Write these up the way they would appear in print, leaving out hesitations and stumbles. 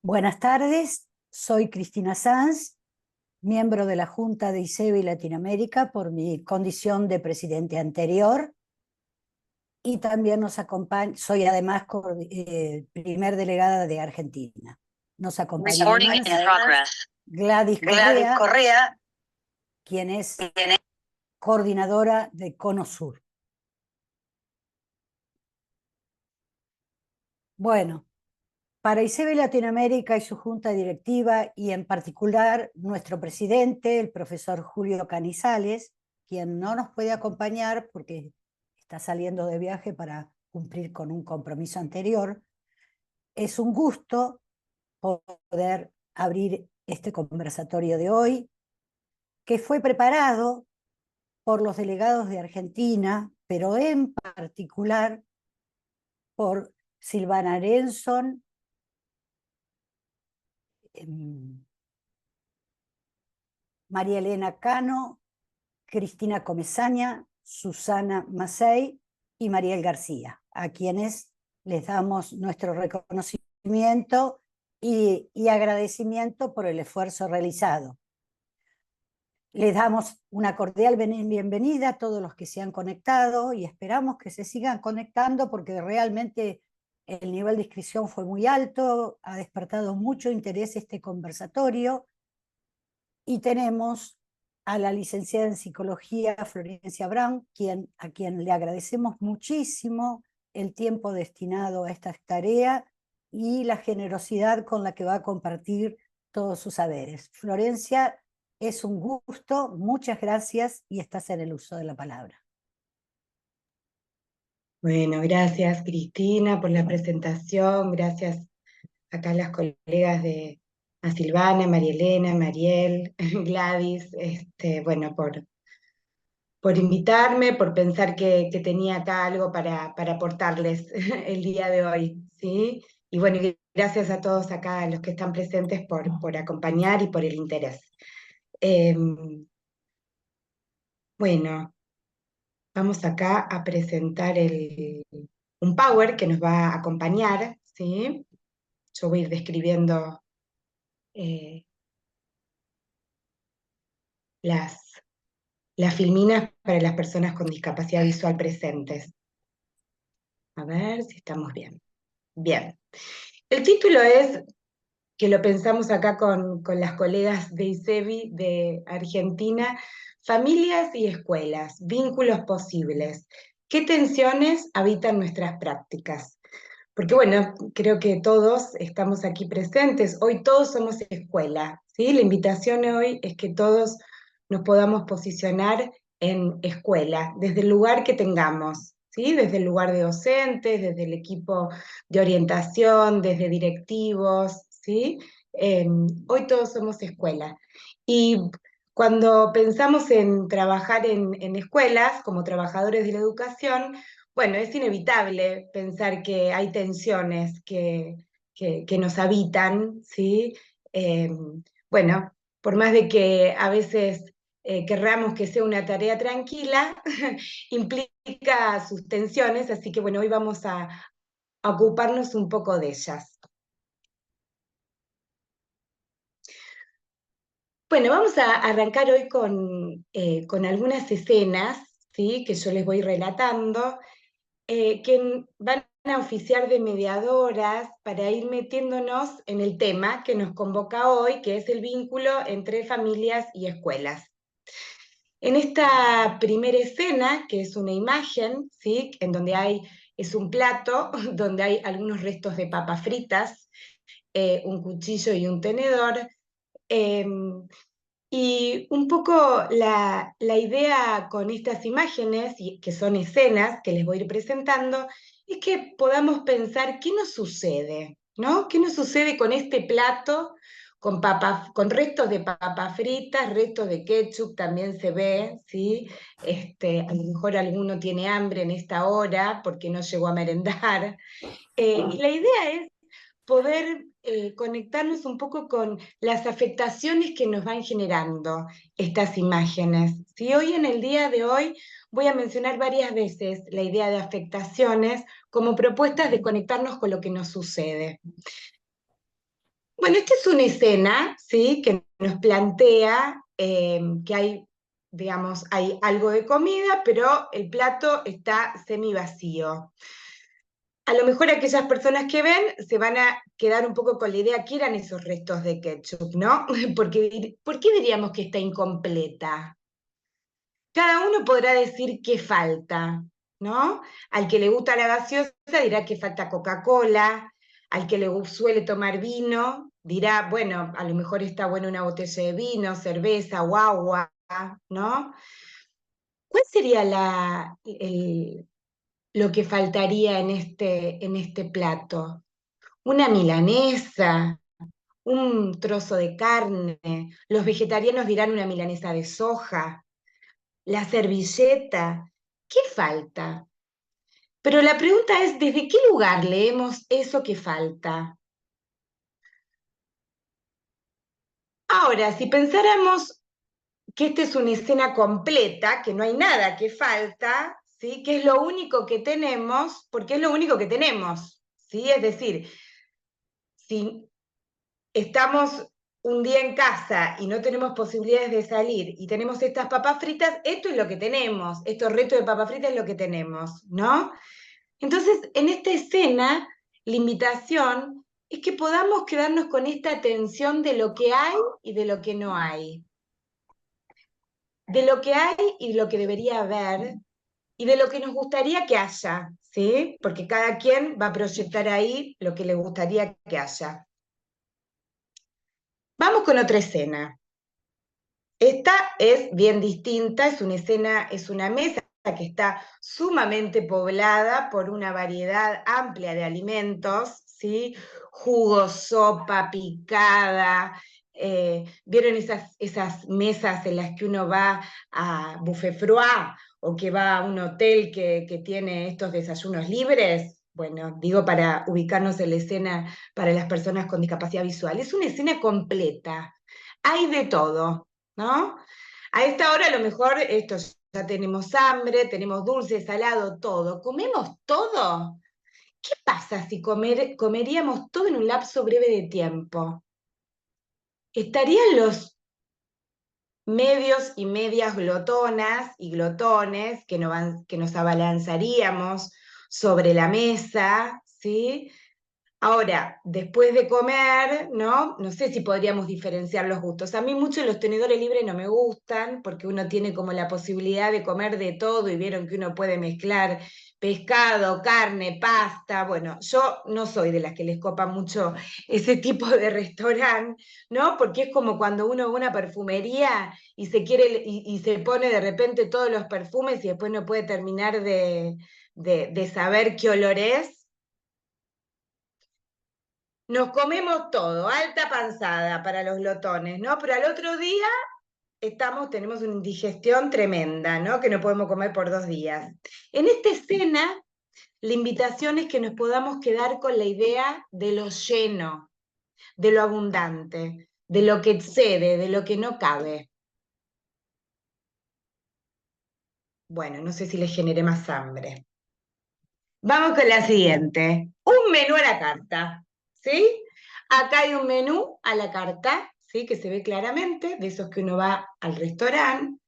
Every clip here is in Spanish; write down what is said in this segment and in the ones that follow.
Buenas tardes, soy Cristina Sanz, miembro de la Junta de ISEBI Latinoamérica por mi condición de presidente anterior, y también nos acompaña, soy además primer delegada de Argentina. Nos acompaña además Gladys Correa, quien es coordinadora de Cono Sur. Bueno, para ISEBI Latinoamérica y su junta directiva, y en particular nuestro presidente, el profesor Julio Canizales, quien no nos puede acompañar porque está saliendo de viaje para cumplir con un compromiso anterior, es un gusto poder abrir este conversatorio de hoy, que fue preparado por los delegados de Argentina, pero en particular por Silvana Arenson, María Elena Cano, Cristina Comesaña, Susana Macei y Mariel García, a quienes les damos nuestro reconocimiento y agradecimiento por el esfuerzo realizado. Les damos una cordial bienvenida a todos los que se han conectado y esperamos que se sigan conectando porque realmente el nivel de inscripción fue muy alto, ha despertado mucho interés este conversatorio, y tenemos a la licenciada en Psicología Florencia Brown, a quien le agradecemos muchísimo el tiempo destinado a esta tarea y la generosidad con la que va a compartir todos sus saberes. Florencia, es un gusto, muchas gracias y estás en el uso de la palabra. Bueno, gracias Cristina por la presentación, gracias acá a las colegas a Silvana, María Elena, Mariel, Gladys, bueno, por invitarme, por pensar que tenía acá algo para aportarles el día de hoy, ¿sí? Y bueno, gracias a todos acá, a los que están presentes por acompañar y por el interés. Bueno, vamos acá a presentar un Power que nos va a acompañar, ¿sí? Yo voy a ir describiendo las filminas para las personas con discapacidad visual presentes. A ver si estamos bien. Bien. El título es, que lo pensamos acá con las colegas de ISEBI de Argentina, Familias y Escuelas, Vínculos Posibles. ¿Qué tensiones habitan nuestras prácticas? Porque bueno, creo que todos estamos aquí presentes, hoy todos somos escuela, ¿sí? La invitación hoy es que todos nos podamos posicionar en escuela, desde el lugar que tengamos, ¿sí? Desde el lugar de docentes, desde el equipo de orientación, desde directivos, ¿sí? Hoy todos somos escuela. Y cuando pensamos en trabajar en escuelas, como trabajadores de la educación, bueno, es inevitable pensar que hay tensiones que nos habitan, ¿sí? Bueno, por más de que a veces querramos que sea una tarea tranquila, implica sus tensiones, así que bueno, hoy vamos a ocuparnos un poco de ellas. Bueno, vamos a arrancar hoy con algunas escenas, ¿sí? Que yo les voy relatando, que van a oficiar de mediadoras para ir metiéndonos en el tema que nos convoca hoy, que es el vínculo entre familias y escuelas. En esta primera escena, que es una imagen, ¿sí? En donde es un plato donde hay algunos restos de papas fritas, un cuchillo y un tenedor, y un poco la idea con estas imágenes, que son escenas que les voy a ir presentando, es que podamos pensar qué nos sucede, ¿no? ¿Qué nos sucede con este plato, con restos de papas fritas, restos de ketchup también se ve, ¿sí? A lo mejor alguno tiene hambre en esta hora porque no llegó a merendar. Y la idea es poder conectarnos un poco con las afectaciones que nos van generando estas imágenes. ¿Sí? Hoy, en el día de hoy, voy a mencionar varias veces la idea de afectaciones como propuestas de conectarnos con lo que nos sucede. Bueno, esta es una escena, ¿sí? Que nos plantea que hay, digamos, hay algo de comida, pero el plato está semi vacío. A lo mejor aquellas personas que ven se van a quedar un poco con la idea que eran esos restos de ketchup, ¿no? Porque, ¿por qué diríamos que está incompleta? Cada uno podrá decir qué falta, ¿no? Al que le gusta la gaseosa dirá que falta Coca-Cola, al que le suele tomar vino dirá, bueno, a lo mejor está buena una botella de vino, cerveza o agua, ¿no? ¿Cuál sería lo que faltaría en este plato? Una milanesa, un trozo de carne, los vegetarianos dirán una milanesa de soja, la servilleta, ¿qué falta? Pero la pregunta es, ¿desde qué lugar leemos eso que falta? Ahora, si pensáramos que esta es una escena completa, que no hay nada que falta, ¿sí? Que es lo único que tenemos, porque es lo único que tenemos, ¿sí? Es decir, si estamos un día en casa y no tenemos posibilidades de salir y tenemos estas papas fritas, esto es lo que tenemos, estos retos de papas fritas es lo que tenemos, ¿no? Entonces, en esta escena, la invitación es que podamos quedarnos con esta tensión de lo que hay y de lo que no hay, de lo que hay y de lo que debería haber, y de lo que nos gustaría que haya, ¿sí? Porque cada quien va a proyectar ahí lo que le gustaría que haya. Vamos con otra escena. Esta es bien distinta, es una escena, es una mesa que está sumamente poblada por una variedad amplia de alimentos, ¿sí? Jugo, sopa, picada. ¿Vieron esas mesas en las que uno va a Buffet Froid o que va a un hotel que tiene estos desayunos libres? Bueno, digo para ubicarnos en la escena para las personas con discapacidad visual. Es una escena completa, hay de todo, ¿no? A esta hora a lo mejor esto ya tenemos hambre, tenemos dulce, salado, todo. ¿Comemos todo? ¿Qué pasa si comeríamos todo en un lapso breve de tiempo? ¿Estarían los medios y medias glotonas y glotones que nos abalanzaríamos sobre la mesa, ¿sí? Ahora, después de comer, ¿no? No sé si podríamos diferenciar los gustos. A mí mucho los tenedores libres no me gustan porque uno tiene como la posibilidad de comer de todo y vieron que uno puede mezclar pescado, carne, pasta. Bueno, yo no soy de las que les copa mucho ese tipo de restaurante, ¿no? Porque es como cuando uno va a una perfumería y se quiere y se pone de repente todos los perfumes y después no puede terminar de saber qué olor es. Nos comemos todo, alta panzada para los glotones, ¿no? Pero al otro día tenemos una indigestión tremenda, ¿no? Que no podemos comer por 2 días. En esta escena, la invitación es que nos podamos quedar con la idea de lo lleno, de lo abundante, de lo que excede, de lo que no cabe. Bueno, no sé si les generé más hambre. Vamos con la siguiente. Un menú a la carta, ¿sí? Acá hay un menú a la carta, ¿sí? Que se ve claramente, de esos que uno va al restaurante.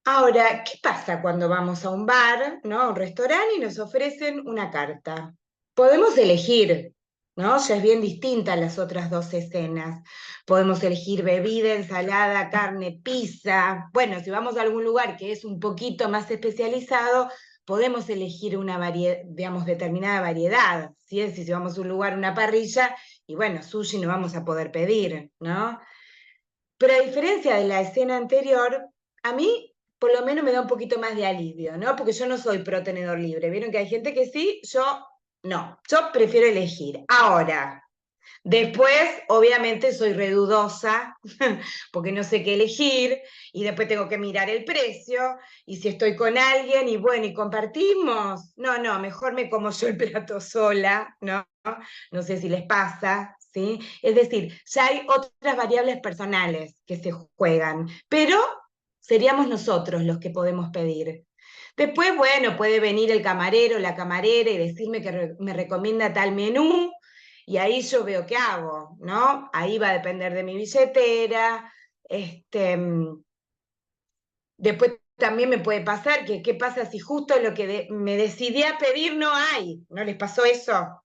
Ahora, ¿qué pasa cuando vamos a un bar, ¿no? A un restaurante y nos ofrecen una carta? Podemos elegir, ¿no? Ya es bien distinta a las otras dos escenas. Podemos elegir bebida, ensalada, carne, pizza. Bueno, si vamos a algún lugar que es un poquito más especializado, podemos elegir una variedad, digamos, determinada variedad. ¿Sí? Si vamos a un lugar, una parrilla, y bueno, sushi no vamos a poder pedir, ¿no? Pero a diferencia de la escena anterior, a mí por lo menos me da un poquito más de alivio, ¿no? Porque yo no soy pro tenedor libre. Vieron que hay gente que sí, yo no. Yo prefiero elegir. Ahora, después, obviamente, soy redudosa porque no sé qué elegir y después tengo que mirar el precio y si estoy con alguien y bueno, y compartimos. No, no, mejor me como yo el plato sola, ¿no? No sé si les pasa, ¿sí? Es decir, ya hay otras variables personales que se juegan, pero seríamos nosotros los que podemos pedir. Después, bueno, puede venir el camarero, la camarera y decirme que me recomienda tal menú, y ahí yo veo qué hago, ¿no? Ahí va a depender de mi billetera. Después también me puede pasar que qué pasa si justo lo que me decidí a pedir no hay. ¿No les pasó eso?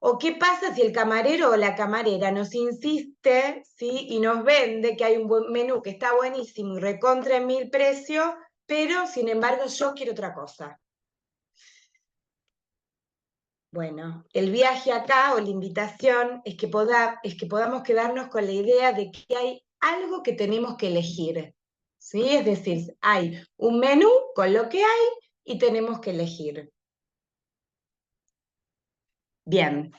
¿O qué pasa si el camarero o la camarera nos insiste, ¿sí? Y nos vende que hay un buen menú que está buenísimo y recontra en 1000 precios, pero sin embargo yo quiero otra cosa? Bueno, el viaje acá o la invitación es que podamos quedarnos con la idea de que hay algo que tenemos que elegir, ¿sí? Es decir, hay un menú con lo que hay y tenemos que elegir. Bien,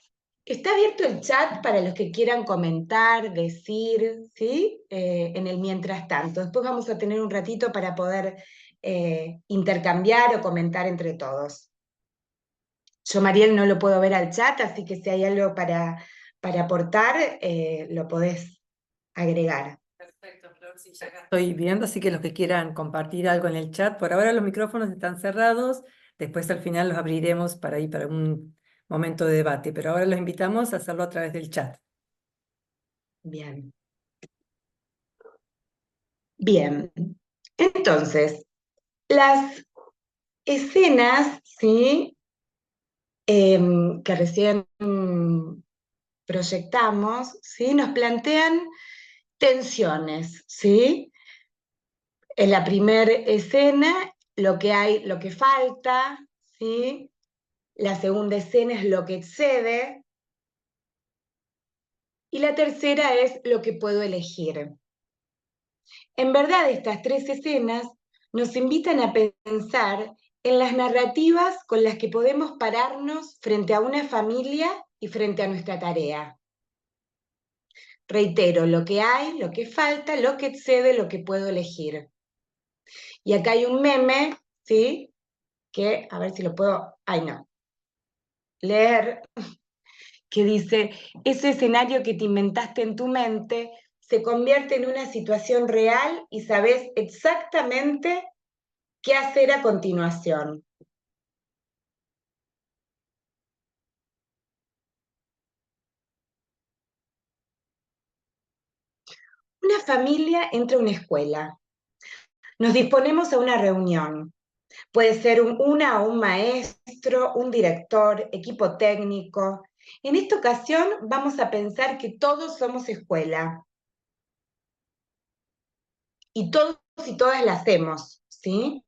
está abierto el chat para los que quieran comentar, decir, ¿sí? En el mientras tanto. Después vamos a tener un ratito para poder intercambiar o comentar entre todos. Yo, Mariel, no lo puedo ver al chat, así que si hay algo para aportar, lo podés agregar. Perfecto, Flor, sí, ya acá estoy viendo, así que los que quieran compartir algo en el chat, por ahora los micrófonos están cerrados, después al final los abriremos para ir para un momento de debate, pero ahora los invitamos a hacerlo a través del chat. Bien. Bien. Entonces, las escenas, ¿sí? Que recién proyectamos, ¿sí? Nos plantean tensiones, ¿sí? En la primera escena, lo que hay, lo que falta, ¿sí? La segunda escena es lo que excede, y la tercera es lo que puedo elegir. En verdad, estas tres escenas nos invitan a pensar en las narrativas con las que podemos pararnos frente a una familia y frente a nuestra tarea. Reitero, lo que hay, lo que falta, lo que excede, lo que puedo elegir. Y acá hay un meme, ¿sí? Que, a ver si lo puedo, ay no, leer, que dice, ese escenario que te inventaste en tu mente se convierte en una situación real y sabes exactamente qué hacer a continuación. Una familia entra a una escuela. Nos disponemos a una reunión. Puede ser una o un maestro, un director, equipo técnico. En esta ocasión vamos a pensar que todos somos escuela. Y todos y todas la hacemos, ¿sí?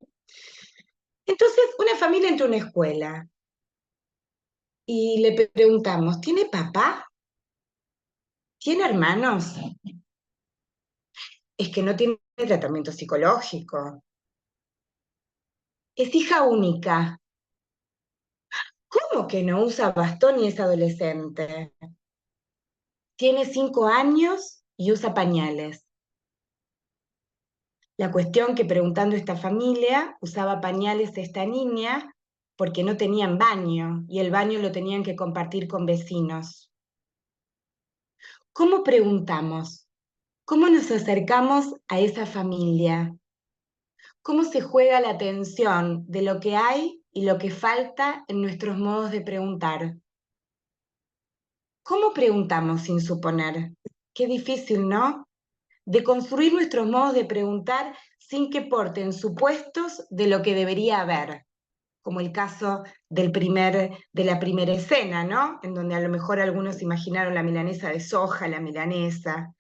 Entonces, una familia entra a una escuela y le preguntamos, ¿tiene papá? ¿Tiene hermanos? Es que no tiene tratamiento psicológico. Es hija única. ¿Cómo que no usa bastón y es adolescente? Tiene 5 años y usa pañales. La cuestión que preguntando esta familia, usaba pañales esta niña porque no tenían baño y el baño lo tenían que compartir con vecinos. ¿Cómo preguntamos? ¿Cómo nos acercamos a esa familia? ¿Cómo se juega la tensión de lo que hay y lo que falta en nuestros modos de preguntar? ¿Cómo preguntamos sin suponer? Qué difícil, ¿no? De construir nuestros modos de preguntar sin que porten supuestos de lo que debería haber, como el caso de la primera escena, ¿no? En donde a lo mejor algunos imaginaron la milanesa de soja, la milanesa.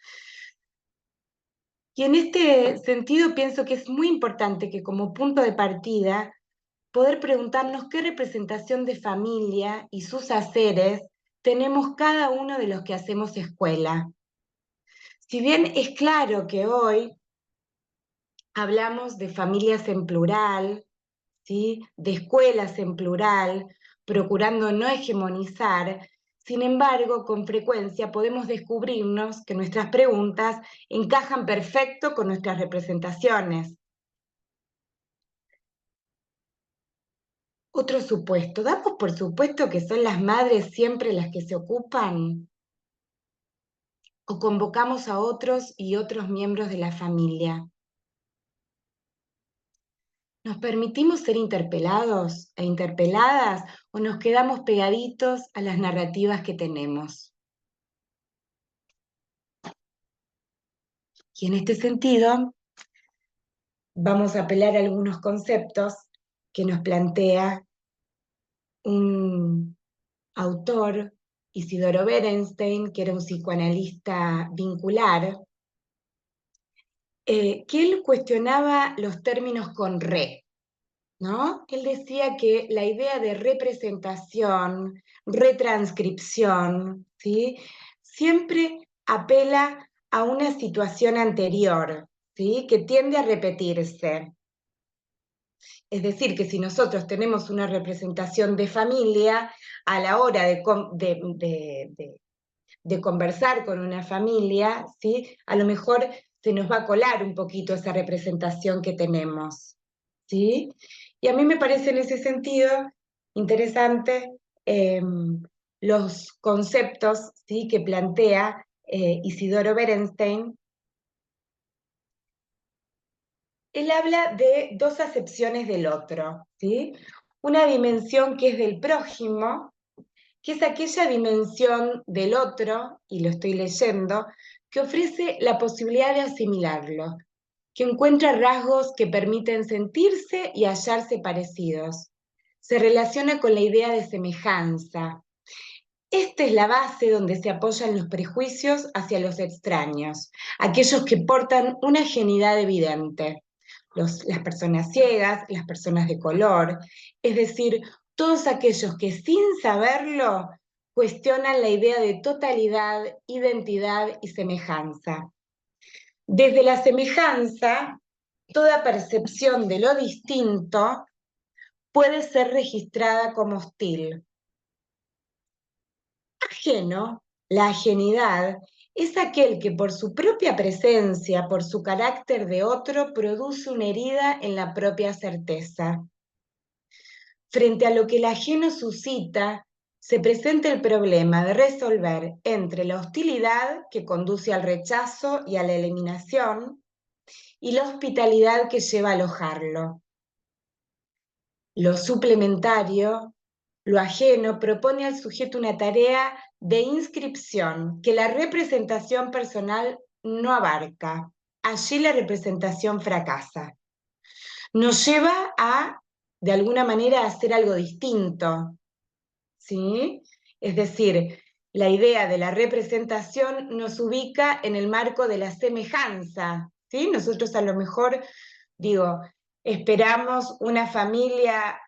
Y en este sentido pienso que es muy importante que como punto de partida poder preguntarnos qué representación de familia y sus haceres tenemos cada uno de los que hacemos escuela. Si bien es claro que hoy hablamos de familias en plural, ¿sí? De escuelas en plural, procurando no hegemonizar, sin embargo, con frecuencia podemos descubrirnos que nuestras preguntas encajan perfecto con nuestras representaciones. Otro supuesto, ¿damos por supuesto que son las madres siempre las que se ocupan? ¿O convocamos a otros y otros miembros de la familia? ¿Nos permitimos ser interpelados e interpeladas o nos quedamos pegaditos a las narrativas que tenemos? Y en este sentido, vamos a apelar a algunos conceptos que nos plantea un autor, Isidoro Berenstein, que era un psicoanalista vincular, que él cuestionaba los términos con re, ¿no? Él decía que la idea de representación, retranscripción, ¿sí? Siempre apela a una situación anterior, ¿sí? Que tiende a repetirse. Es decir, que si nosotros tenemos una representación de familia, a la hora de conversar con una familia, ¿sí? A lo mejor se nos va a colar un poquito esa representación que tenemos, ¿sí? Y a mí me parece en ese sentido interesante los conceptos, ¿sí? Que plantea Isidoro Berenstein. Él habla de dos acepciones del otro, ¿sí? Una dimensión que es del prójimo, que es aquella dimensión del otro, y lo estoy leyendo, que ofrece la posibilidad de asimilarlo, que encuentra rasgos que permiten sentirse y hallarse parecidos. Se relaciona con la idea de semejanza. Esta es la base donde se apoyan los prejuicios hacia los extraños, aquellos que portan una ajenidad evidente. Las personas ciegas, las personas de color, es decir, todos aquellos que sin saberlo cuestionan la idea de totalidad, identidad y semejanza. Desde la semejanza, toda percepción de lo distinto puede ser registrada como hostil. Ajeno, la ajenidad, es aquel que por su propia presencia, por su carácter de otro, produce una herida en la propia certeza. Frente a lo que el ajeno suscita, se presenta el problema de resolver entre la hostilidad que conduce al rechazo y a la eliminación y la hospitalidad que lleva a alojarlo. Lo suplementario, lo ajeno, propone al sujeto una tarea de inscripción que la representación personal no abarca. Allí la representación fracasa. Nos lleva a, de alguna manera, a hacer algo distinto, ¿sí? Es decir, la idea de la representación nos ubica en el marco de la semejanza, ¿sí? Nosotros a lo mejor, digo, esperamos una familia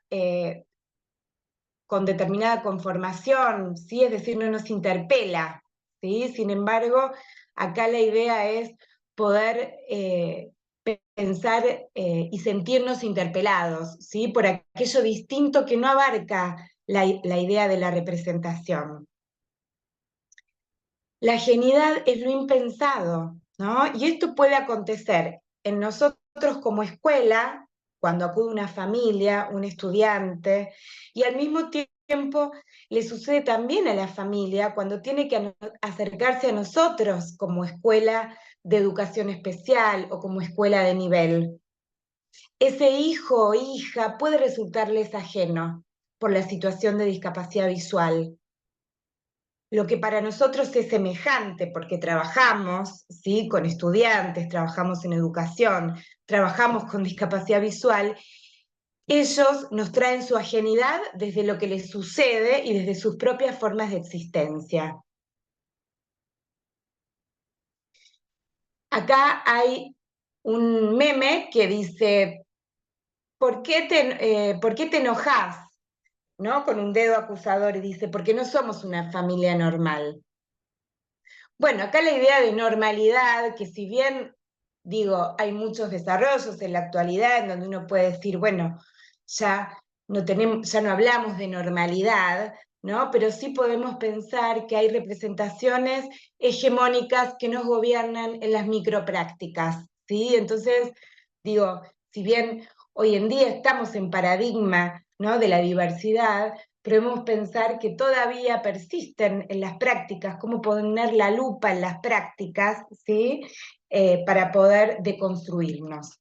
con determinada conformación, ¿sí? Es decir, no nos interpela, ¿sí? Sin embargo, acá la idea es poder pensar y sentirnos interpelados, ¿sí? Por aquello distinto que no abarca la idea de la representación. La ajenidad es lo impensado, ¿no? Y esto puede acontecer en nosotros como escuela, cuando acude una familia, un estudiante, y al mismo tiempo le sucede también a la familia cuando tiene que acercarse a nosotros como escuela de educación especial o como escuela de nivel. Ese hijo o hija puede resultarles ajeno por la situación de discapacidad visual. Lo que para nosotros es semejante, porque trabajamos, ¿sí? Con estudiantes, trabajamos en educación, trabajamos con discapacidad visual, ellos nos traen su ajenidad desde lo que les sucede y desde sus propias formas de existencia. Acá hay un meme que dice, ¿por qué te enojas? ¿No? Con un dedo acusador y dice, porque no somos una familia normal. Bueno, acá la idea de normalidad, que si bien, digo, hay muchos desarrollos en la actualidad en donde uno puede decir, bueno, ya no hablamos de normalidad, ¿no? Pero sí podemos pensar que hay representaciones hegemónicas que nos gobiernan en las microprácticas, ¿sí? Entonces, digo, si bien hoy en día estamos en paradigma, ¿no? De la diversidad, podemos pensar que todavía persisten en las prácticas, cómo poner la lupa en las prácticas, ¿sí? Para poder deconstruirnos.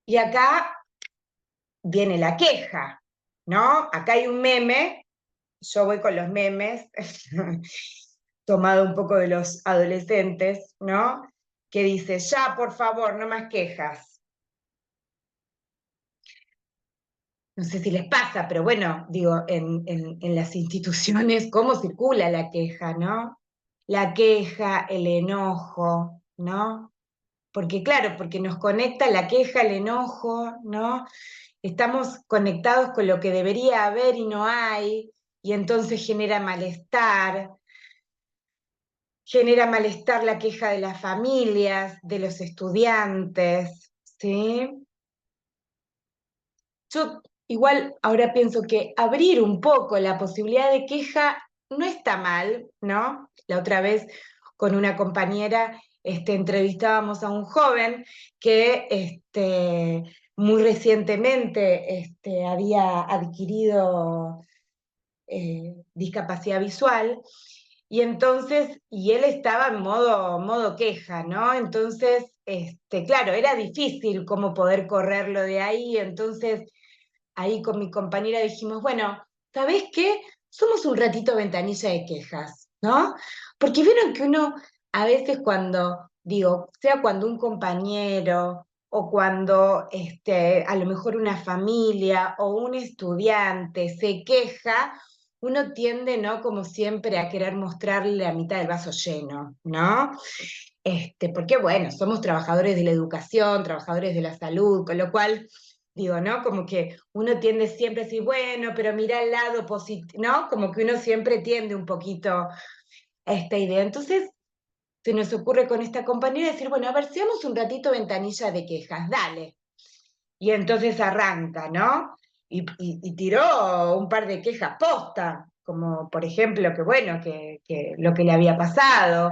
Y acá viene la queja, ¿no? Acá hay un meme, yo voy con los memes, tomado un poco de los adolescentes, ¿no? Que dice, ya, por favor, no más quejas. No sé si les pasa, pero bueno, digo, en las instituciones, ¿cómo circula la queja, no? La queja, el enojo, ¿no? Porque claro, porque nos conecta la queja, el enojo, ¿no? Estamos conectados con lo que debería haber y no hay, y entonces genera malestar la queja de las familias, de los estudiantes, ¿sí? Yo igual ahora pienso que abrir un poco la posibilidad de queja no está mal, ¿no? La otra vez con una compañera entrevistábamos a un joven que muy recientemente había adquirido discapacidad visual, y entonces, y él estaba en modo queja, ¿no? Entonces, claro, era difícil cómo poder correrlo de ahí, entonces ahí con mi compañera dijimos, bueno, ¿sabés qué? Somos un ratito ventanilla de quejas, ¿no? Porque vieron que uno a veces cuando, digo, sea cuando un compañero o cuando a lo mejor una familia o un estudiante se queja, uno tiende, ¿no? Como siempre, a querer mostrarle la mitad del vaso lleno, ¿no? Porque bueno, somos trabajadores de la educación, trabajadores de la salud, con lo cual, digo, ¿no? Como que uno tiende siempre a decir, bueno, pero mira el lado positivo, ¿no? Como que uno siempre tiende un poquito a esta idea. Entonces, se nos ocurre con esta compañera decir, bueno, a ver, seamos un ratito ventanilla de quejas, dale. Y entonces arranca, ¿no? Y tiró un par de quejas posta, como por ejemplo, que bueno, que lo que le había pasado,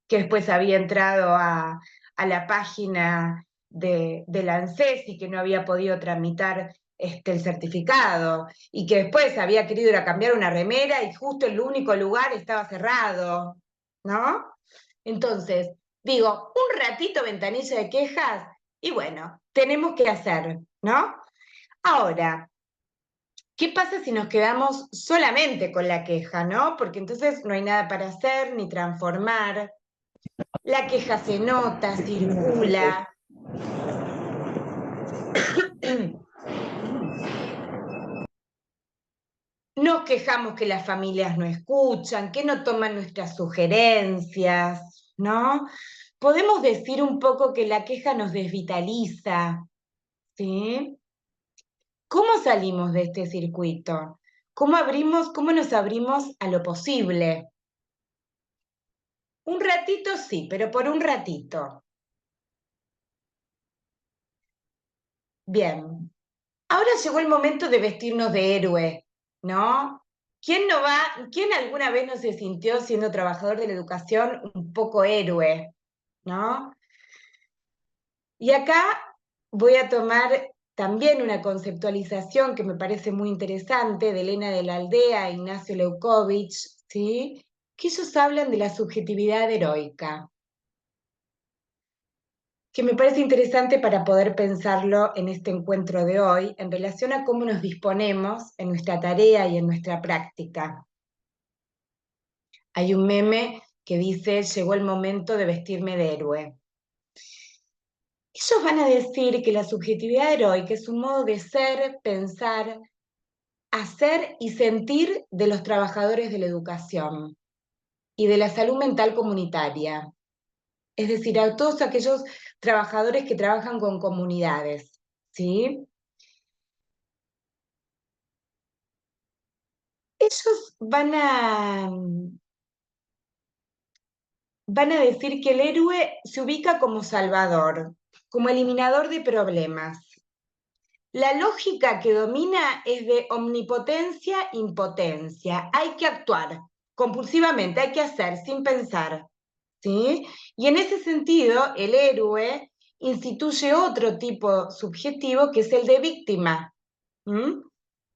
que después había entrado a la página de la ANSES y que no había podido tramitar el certificado, y que después había querido ir a cambiar una remera y justo el único lugar estaba cerrado, ¿no? Entonces, digo, un ratito ventanilla de quejas, y bueno, tenemos que hacer, ¿no? Ahora, ¿qué pasa si nos quedamos solamente con la queja, ¿no? Porque entonces no hay nada para hacer ni transformar. La queja se nota, circula. Nos quejamos que las familias no escuchan, que no toman nuestras sugerencias, ¿no? Podemos decir un poco que la queja nos desvitaliza, ¿sí? ¿Cómo salimos de este circuito? ¿Cómo nos abrimos a lo posible? Un ratito sí, pero por un ratito. Bien. Ahora llegó el momento de vestirnos de héroe, ¿no? ¿Quién alguna vez no se sintió siendo trabajador de la educación un poco héroe, ¿no? Y acá voy a tomar también una conceptualización que me parece muy interesante de Elena de la Aldea, Ignacio Leukovich, ¿sí? Que ellos hablan de la subjetividad heroica, que me parece interesante para poder pensarlo en este encuentro de hoy, en relación a cómo nos disponemos en nuestra tarea y en nuestra práctica. Hay un meme que dice, llegó el momento de vestirme de héroe. Ellos van a decir que la subjetividad heroica es un modo de ser, pensar, hacer y sentir de los trabajadores de la educación y de la salud mental comunitaria. Es decir, a todos aquellos trabajadores que trabajan con comunidades, ¿sí? Ellos van a decir que el héroe se ubica como salvador, como eliminador de problemas. La lógica que domina es de omnipotencia, impotencia. Hay que actuar compulsivamente, hay que hacer sin pensar, ¿sí? Y en ese sentido, el héroe instituye otro tipo subjetivo que es el de víctima, ¿m?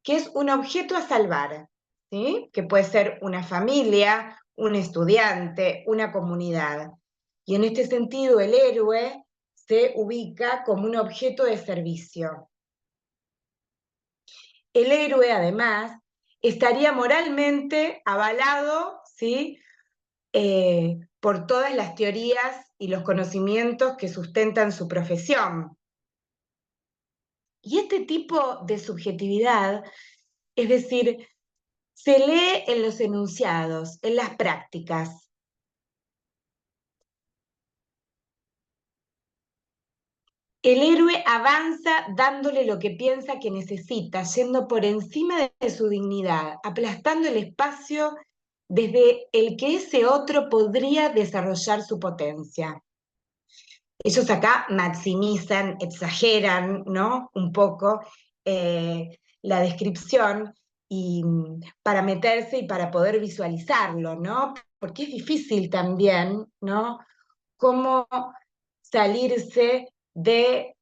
Que es un objeto a salvar, ¿sí? Que puede ser una familia, un estudiante, una comunidad. Y en este sentido, el héroe se ubica como un objeto de servicio. El héroe, además, estaría moralmente avalado, ¿sí? Por todas las teorías y los conocimientos que sustentan su profesión. Y este tipo de subjetividad, es decir, se lee en los enunciados, en las prácticas. El héroe avanza dándole lo que piensa que necesita, yendo por encima de su dignidad, aplastando el espacio desde el que ese otro podría desarrollar su potencia. Ellos acá maximizan, exageran, ¿no? Un poco la descripción y, para meterse y para poder visualizarlo, ¿no? Porque es difícil también, ¿no? Cómo salirse del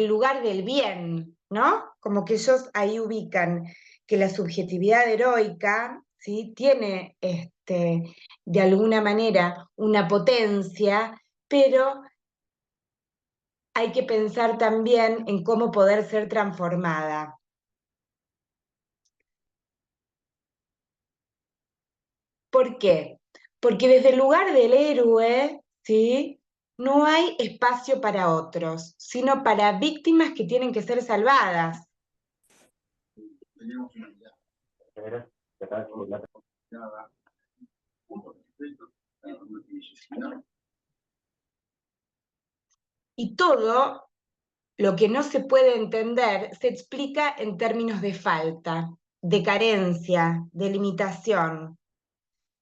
lugar del bien, ¿no? Como que ellos ahí ubican que la subjetividad heroica, ¿sí? Tiene de alguna manera una potencia, pero hay que pensar también en cómo poder ser transformada. ¿Por qué? Porque desde el lugar del héroe, ¿sí? No hay espacio para otros, sino para víctimas que tienen que ser salvadas. Y todo lo que no se puede entender se explica en términos de falta, de carencia, de limitación.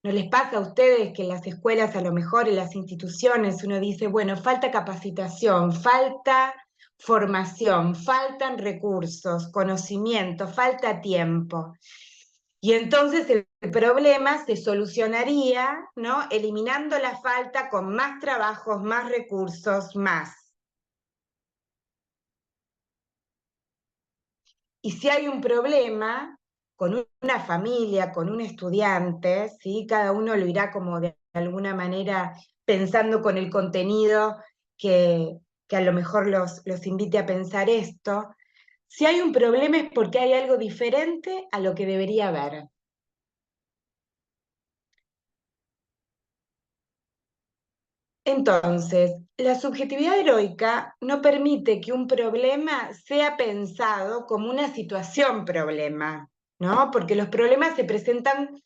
¿No les pasa a ustedes que en las escuelas, a lo mejor en las instituciones, uno dice, bueno, falta capacitación, falta formación, faltan recursos, conocimiento, falta tiempo? Y entonces el problema se solucionaría, ¿no? Eliminando la falta con más trabajos, más recursos, más. Y si hay un problema con una familia, con un estudiante, ¿sí? Cada uno lo irá como de alguna manera pensando con el contenido que a lo mejor los invite a pensar esto. Si hay un problema es porque hay algo diferente a lo que debería haber. Entonces, la subjetividad heroica no permite que un problema sea pensado como una situación problema, ¿no? Porque los problemas se presentan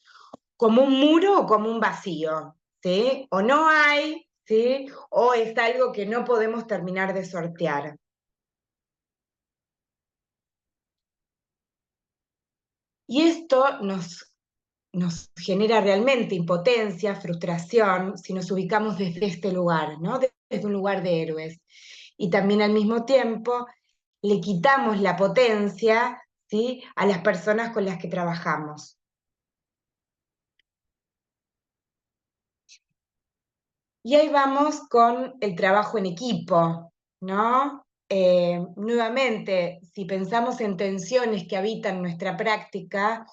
como un muro o como un vacío, ¿sí? O no hay, ¿sí? O es algo que no podemos terminar de sortear. Y esto nos genera realmente impotencia, frustración, si nos ubicamos desde este lugar, ¿no? Desde un lugar de héroes. Y también al mismo tiempo le quitamos la potencia, ¿sí? A las personas con las que trabajamos. Y ahí vamos con el trabajo en equipo, ¿no? Nuevamente, si pensamos en tensiones que habitan nuestra práctica,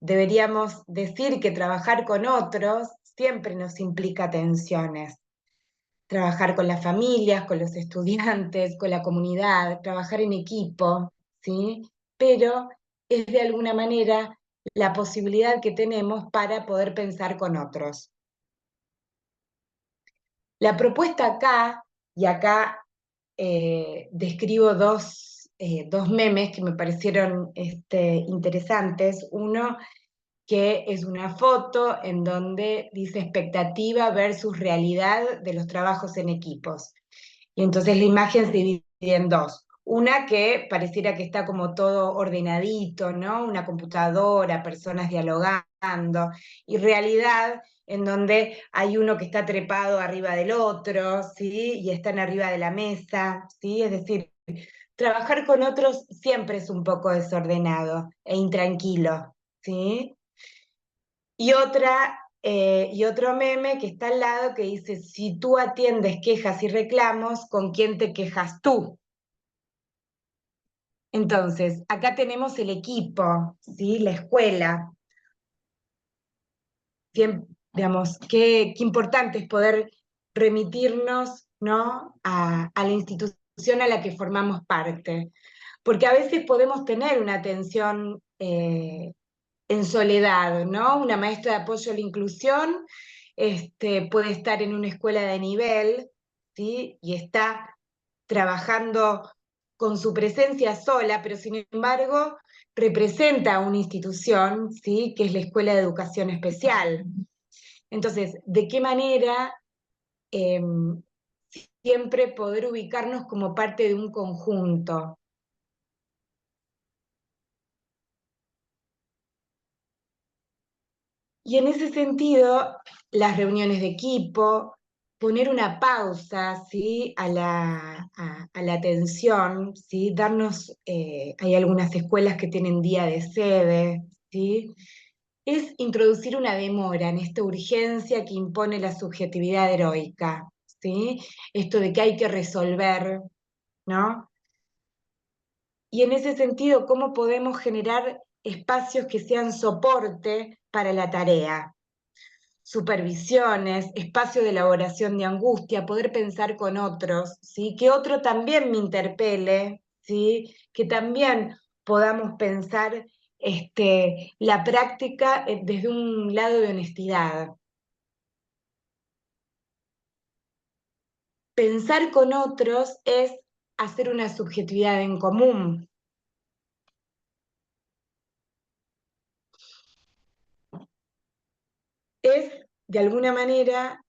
deberíamos decir que trabajar con otros siempre nos implica tensiones. Trabajar con las familias, con los estudiantes, con la comunidad, trabajar en equipo, ¿sí? Pero es de alguna manera la posibilidad que tenemos para poder pensar con otros. La propuesta acá, y acá describo dos memes que me parecieron interesantes. Uno que es una foto en donde dice expectativa versus realidad de los trabajos en equipos. Y entonces la imagen se divide en dos. Una que pareciera que está como todo ordenadito, ¿no? Una computadora, personas dialogando, y realidad en donde hay uno que está trepado arriba del otro, ¿sí? Y están arriba de la mesa, ¿sí? Es decir, trabajar con otros siempre es un poco desordenado e intranquilo, ¿sí? Y otro meme que está al lado que dice, si tú atiendes quejas y reclamos, ¿con quién te quejas tú? Entonces, acá tenemos el equipo, ¿sí? La escuela. Digamos, qué importante es poder remitirnos ¿no? A la institución a la que formamos parte. Porque a veces podemos tener una atención en soledad, ¿no? Una maestra de apoyo a la inclusión puede estar en una escuela de nivel, ¿sí? Y está trabajando con su presencia sola, pero sin embargo representa a una institución, ¿sí? Que es la Escuela de Educación Especial. Entonces, ¿de qué manera siempre poder ubicarnos como parte de un conjunto? Y en ese sentido, las reuniones de equipo, poner una pausa, ¿sí? a la atención, ¿sí? Darnos, hay algunas escuelas que tienen día de sede, ¿sí? Es introducir una demora en esta urgencia que impone la subjetividad heroica, ¿sí? Esto de que hay que resolver, ¿no? Y en ese sentido, ¿cómo podemos generar espacios que sean soporte para la tarea? Supervisiones, espacio de elaboración de angustia, poder pensar con otros, ¿sí? Que otro también me interpele, ¿sí? Que también podamos pensar la práctica desde un lado de honestidad. Pensar con otros es hacer una subjetividad en común. Es, de alguna manera,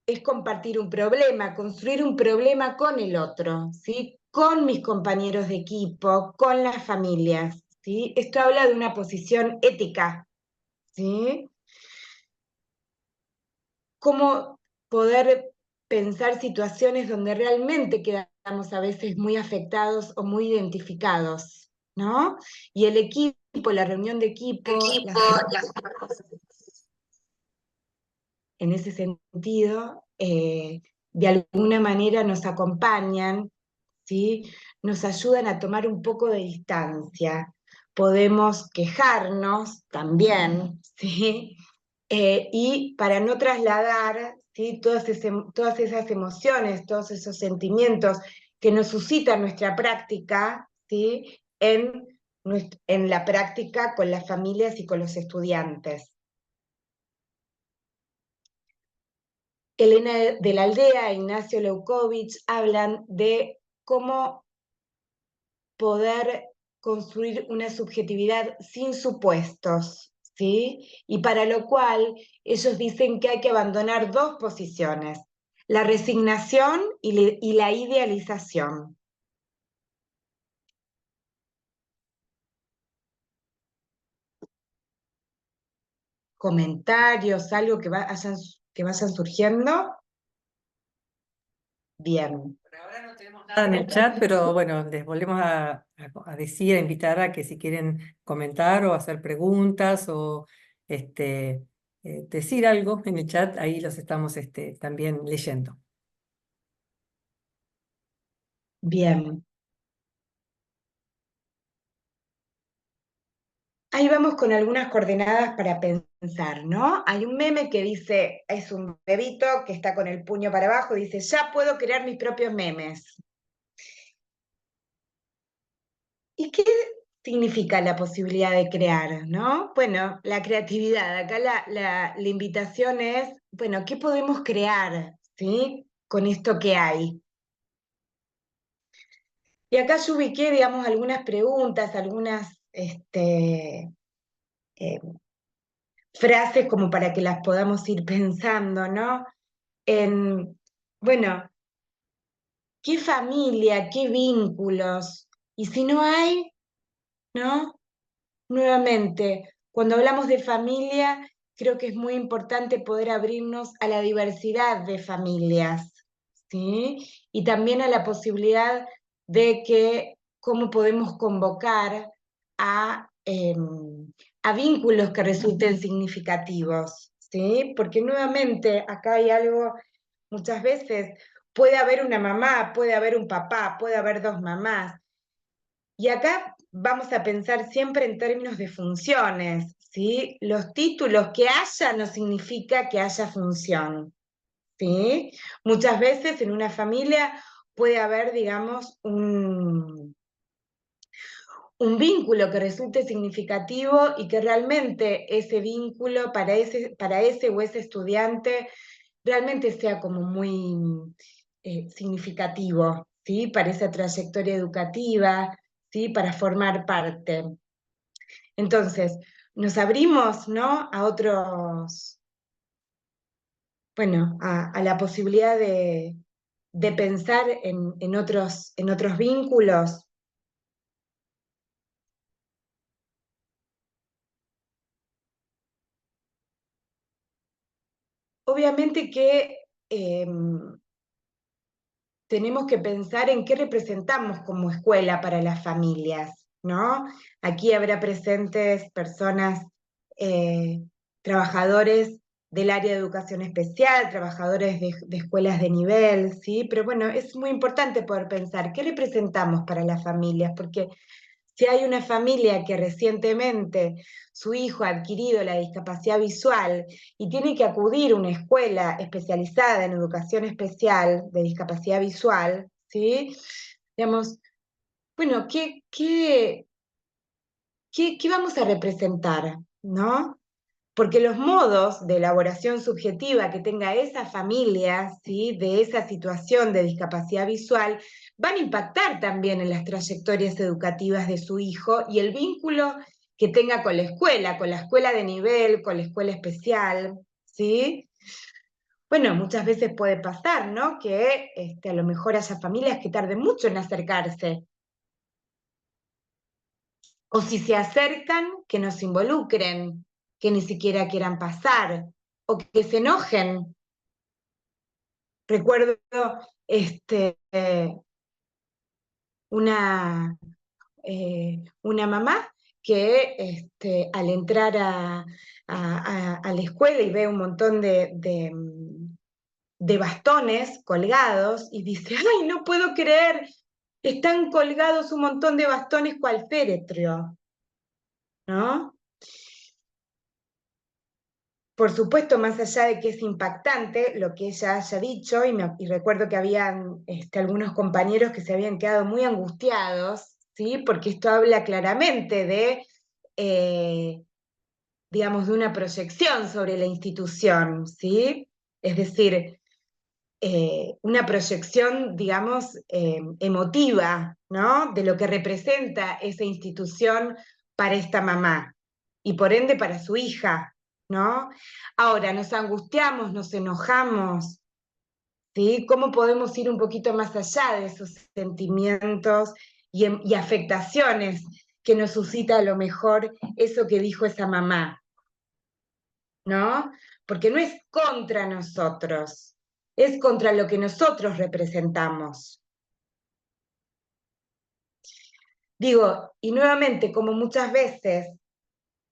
es compartir un problema, construir un problema con el otro, ¿sí? Con mis compañeros de equipo, con las familias, ¿sí? Esto habla de una posición ética, ¿sí? Cómo poder pensar situaciones donde realmente quedamos a veces muy afectados o muy identificados, ¿no? Y el equipo, la reunión de equipo, en ese sentido, de alguna manera nos acompañan, ¿sí? Nos ayudan a tomar un poco de distancia. Podemos quejarnos también, ¿sí? Y para no trasladar, ¿sí? todas esas emociones, todos esos sentimientos que nos suscita nuestra práctica, ¿sí? En la práctica con las familias y con los estudiantes. Elena de la Aldea e Ignacio Leukovich hablan de cómo poder construir una subjetividad sin supuestos, ¿sí? Y para lo cual ellos dicen que hay que abandonar dos posiciones, la resignación y la idealización. ¿Comentarios, algo que vayan surgiendo? Bien. Por ahora no tenemos nada en el chat, pero bueno, les volvemos a decir, a invitar a que si quieren comentar o hacer preguntas o decir algo en el chat, ahí los estamos también leyendo. Bien. Ahí vamos con algunas coordenadas para pensar, ¿no? Hay un meme que dice, es un bebito que está con el puño para abajo, dice, ya puedo crear mis propios memes. ¿Y qué significa la posibilidad de crear, no? Bueno, la creatividad. Acá la invitación es, bueno, ¿qué podemos crear, ¿sí? Con esto que hay. Y acá yo ubiqué, digamos, algunas preguntas, algunas frases como para que las podamos ir pensando, ¿no? Bueno, ¿qué familia, qué vínculos? Y si no hay, ¿no? Nuevamente, cuando hablamos de familia, creo que es muy importante poder abrirnos a la diversidad de familias, ¿sí? Y también a la posibilidad de que cómo podemos convocar a vínculos que resulten significativos, ¿sí? Porque nuevamente acá hay algo, muchas veces puede haber una mamá, puede haber un papá, puede haber dos mamás, y acá vamos a pensar siempre en términos de funciones, ¿sí? Los títulos que haya no significa que haya función, ¿sí? Muchas veces en una familia puede haber, digamos, un vínculo que resulte significativo y que realmente ese vínculo para ese o ese estudiante realmente sea como muy significativo, ¿sí? Para esa trayectoria educativa, ¿sí? Para formar parte. Entonces, nos abrimos, ¿no? A otros, bueno, a la posibilidad de pensar en otros vínculos. Obviamente que tenemos que pensar en qué representamos como escuela para las familias, ¿no? Aquí habrá presentes personas, trabajadores del área de educación especial, trabajadores de escuelas de nivel, ¿sí? Pero bueno, es muy importante poder pensar qué representamos para las familias, porque si hay una familia que recientemente su hijo ha adquirido la discapacidad visual y tiene que acudir a una escuela especializada en educación especial de discapacidad visual, ¿sí? Digamos, bueno, ¿qué vamos a representar? ¿No? Porque los modos de elaboración subjetiva que tenga esa familia, ¿sí? De esa situación de discapacidad visual, van a impactar también en las trayectorias educativas de su hijo y el vínculo que tenga con la escuela de nivel, con la escuela especial, ¿sí? Bueno, muchas veces puede pasar, ¿no? Que a lo mejor haya familias que tarden mucho en acercarse, o si se acercan, que nos involucren, que ni siquiera quieran pasar, o que se enojen. Recuerdo una, una mamá que al entrar a la escuela y ve un montón de bastones colgados y dice, ¡ay, no puedo creer! Están colgados un montón de bastones cual féretro, ¿no? Por supuesto, más allá de que es impactante lo que ella haya dicho, y recuerdo que habían algunos compañeros que se habían quedado muy angustiados, ¿sí? Porque esto habla claramente de, digamos, de una proyección sobre la institución, ¿sí? Es decir, una proyección, digamos, emotiva, ¿no? De lo que representa esa institución para esta mamá y por ende para su hija, ¿no? Ahora, nos angustiamos, nos enojamos, ¿sí? ¿Cómo podemos ir un poquito más allá de esos sentimientos y afectaciones que nos suscita a lo mejor eso que dijo esa mamá, ¿no? Porque no es contra nosotros, es contra lo que nosotros representamos. Digo, y nuevamente, como muchas veces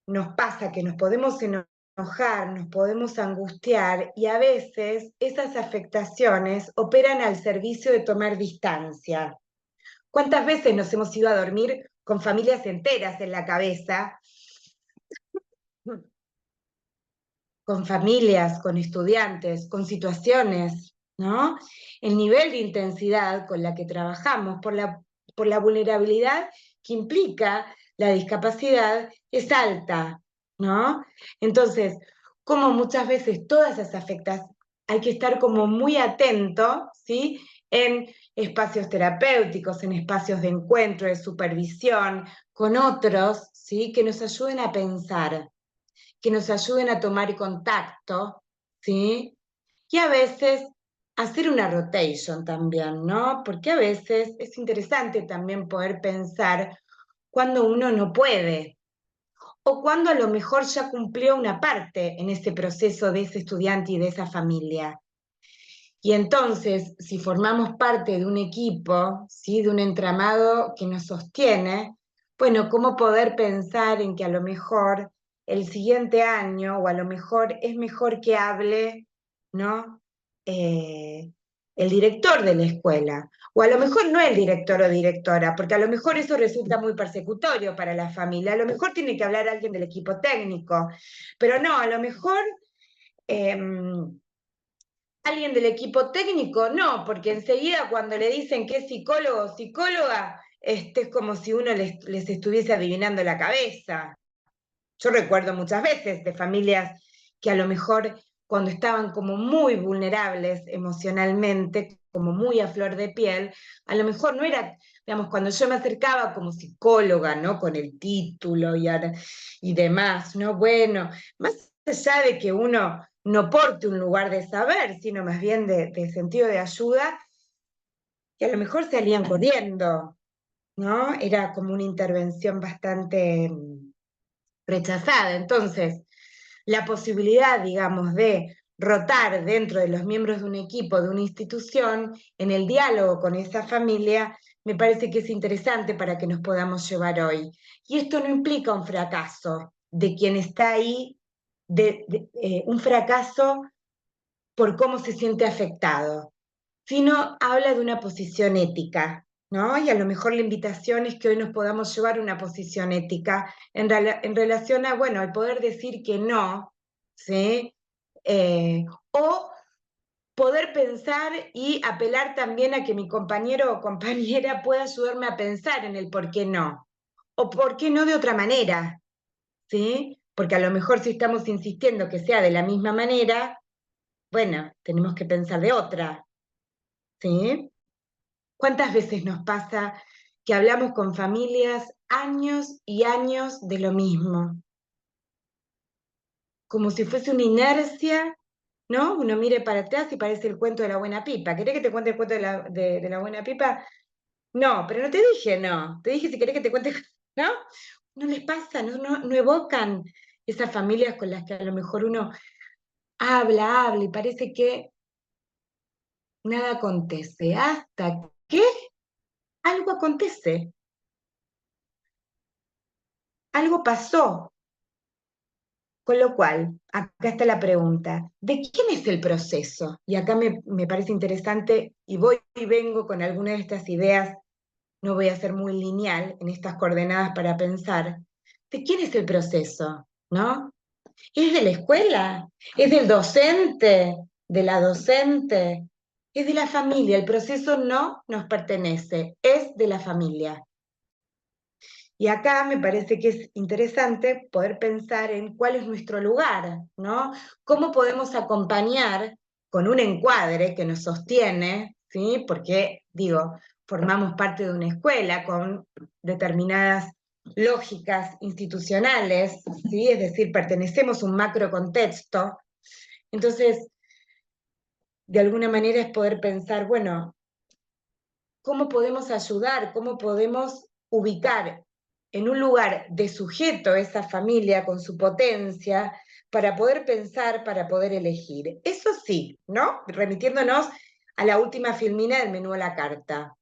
nos pasa que nos podemos enojar, nos podemos angustiar, y a veces esas afectaciones operan al servicio de tomar distancia. ¿Cuántas veces nos hemos ido a dormir con familias enteras en la cabeza? Con familias, con estudiantes, con situaciones, ¿no? El nivel de intensidad con la que trabajamos por la vulnerabilidad que implica la discapacidad es alta, ¿no? Entonces, como muchas veces todas esas afectas, hay que estar como muy atento, ¿sí? En espacios terapéuticos, en espacios de encuentro, de supervisión, con otros, ¿sí? Que nos ayuden a pensar, que nos ayuden a tomar contacto, ¿sí? Y a veces hacer una rotation también, ¿no? Porque a veces es interesante también poder pensar cuando uno no puede, o cuando a lo mejor ya cumplió una parte en ese proceso de ese estudiante y de esa familia. Y entonces, si formamos parte de un equipo, ¿sí? De un entramado que nos sostiene, bueno, ¿cómo poder pensar en que a lo mejor el siguiente año, o a lo mejor es mejor que hable, ¿no? El director de la escuela, o a lo mejor no el director o directora, porque a lo mejor eso resulta muy persecutorio para la familia, a lo mejor tiene que hablar alguien del equipo técnico, pero no, a lo mejor... ¿Alguien del equipo técnico? No, porque enseguida cuando le dicen que es psicólogo o psicóloga, es como si uno les estuviese adivinando la cabeza. Yo recuerdo muchas veces de familias que a lo mejor cuando estaban como muy vulnerables emocionalmente, como muy a flor de piel, a lo mejor no era, digamos, cuando yo me acercaba como psicóloga, ¿no? Con el título y demás, ¿no? Bueno, más allá de que uno no porte un lugar de saber, sino más bien de sentido de ayuda, que a lo mejor salían corriendo, ¿no? Era como una intervención bastante rechazada. Entonces, la posibilidad, digamos, de rotar dentro de los miembros de un equipo, de una institución, en el diálogo con esa familia, me parece que es interesante para que nos podamos llevar hoy. Y esto no implica un fracaso de quien está ahí, un fracaso por cómo se siente afectado, sino habla de una posición ética, ¿no? Y a lo mejor la invitación es que hoy nos podamos llevar una posición ética en relación a, bueno, al poder decir que no, ¿sí? O poder pensar y apelar también a que mi compañero o compañera pueda ayudarme a pensar en el por qué no, o por qué no de otra manera, ¿sí? Porque a lo mejor si estamos insistiendo que sea de la misma manera, bueno, tenemos que pensar de otra, ¿sí? ¿Cuántas veces nos pasa que hablamos con familias años y años de lo mismo? Como si fuese una inercia, ¿no? Uno mire para atrás y parece el cuento de la buena pipa. ¿Querés que te cuente el cuento de la buena pipa? No, pero no te dije no. Te dije si querés que te cuente, ¿no? No les pasa, no evocan esas familias con las que a lo mejor uno habla y parece que nada acontece. Hasta que algo acontece, algo pasó. Con lo cual, acá está la pregunta, ¿de quién es el proceso? Y acá me parece interesante, y voy y vengo con algunas de estas ideas, no voy a ser muy lineal en estas coordenadas para pensar, ¿de quién es el proceso? ¿No? ¿Es de la escuela? ¿Es del docente? ¿De la docente? ¿Es de la familia? El proceso no nos pertenece, es de la familia. Y acá me parece que es interesante poder pensar en cuál es nuestro lugar, ¿no? ¿Cómo podemos acompañar con un encuadre que nos sostiene, ¿sí? Porque, digo, formamos parte de una escuela con determinadas lógicas institucionales, ¿sí? Es decir, pertenecemos a un macro contexto. Entonces, de alguna manera es poder pensar, bueno, ¿cómo podemos ayudar? ¿Cómo podemos ubicar en un lugar de sujeto esa familia con su potencia para poder pensar, para poder elegir? Eso sí, ¿no? Remitiéndonos a la última filmina del menú a la carta.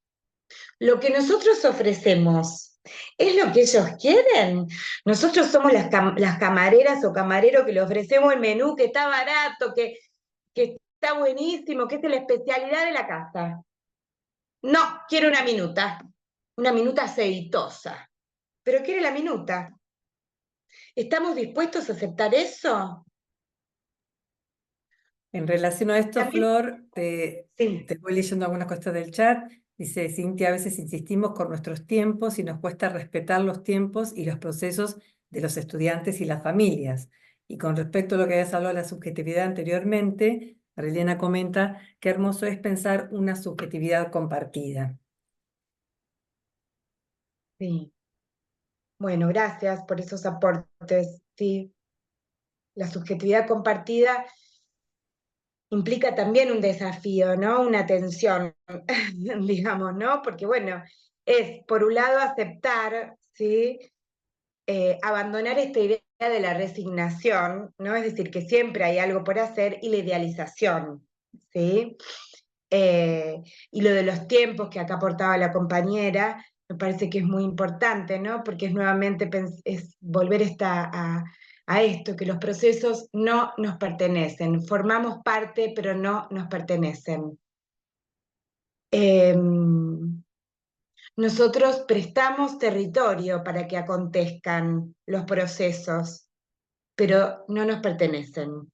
Lo que nosotros ofrecemos, ¿es lo que ellos quieren? Nosotros somos las camareras o camareros que le ofrecemos el menú que está barato, que está buenísimo, que es la especialidad de la casa. No, quiero una minuta aceitosa. ¿Pero quiere la minuta? ¿Estamos dispuestos a aceptar eso? En relación a esto, También, Flor, sí, te voy leyendo algunas cosas del chat. Dice Cintia, a veces insistimos con nuestros tiempos y nos cuesta respetar los tiempos y los procesos de los estudiantes y las familias. Y con respecto a lo que habías hablado de la subjetividad anteriormente, Marilena comenta, qué hermoso es pensar una subjetividad compartida. sí. Bueno, gracias por esos aportes. Sí, la subjetividad compartida implica también un desafío, ¿no? Una tensión, digamos, ¿no? Porque, bueno, es, por un lado, aceptar, ¿sí? Abandonar esta idea de la resignación, ¿no? Es decir, que siempre hay algo por hacer, y la idealización, ¿sí? Y lo de los tiempos que acá aportaba la compañera, me parece que es muy importante, ¿no? Porque es nuevamente es volver a esto, que los procesos no nos pertenecen, formamos parte, pero no nos pertenecen. Nosotros prestamos territorio para que acontezcan los procesos, pero no nos pertenecen.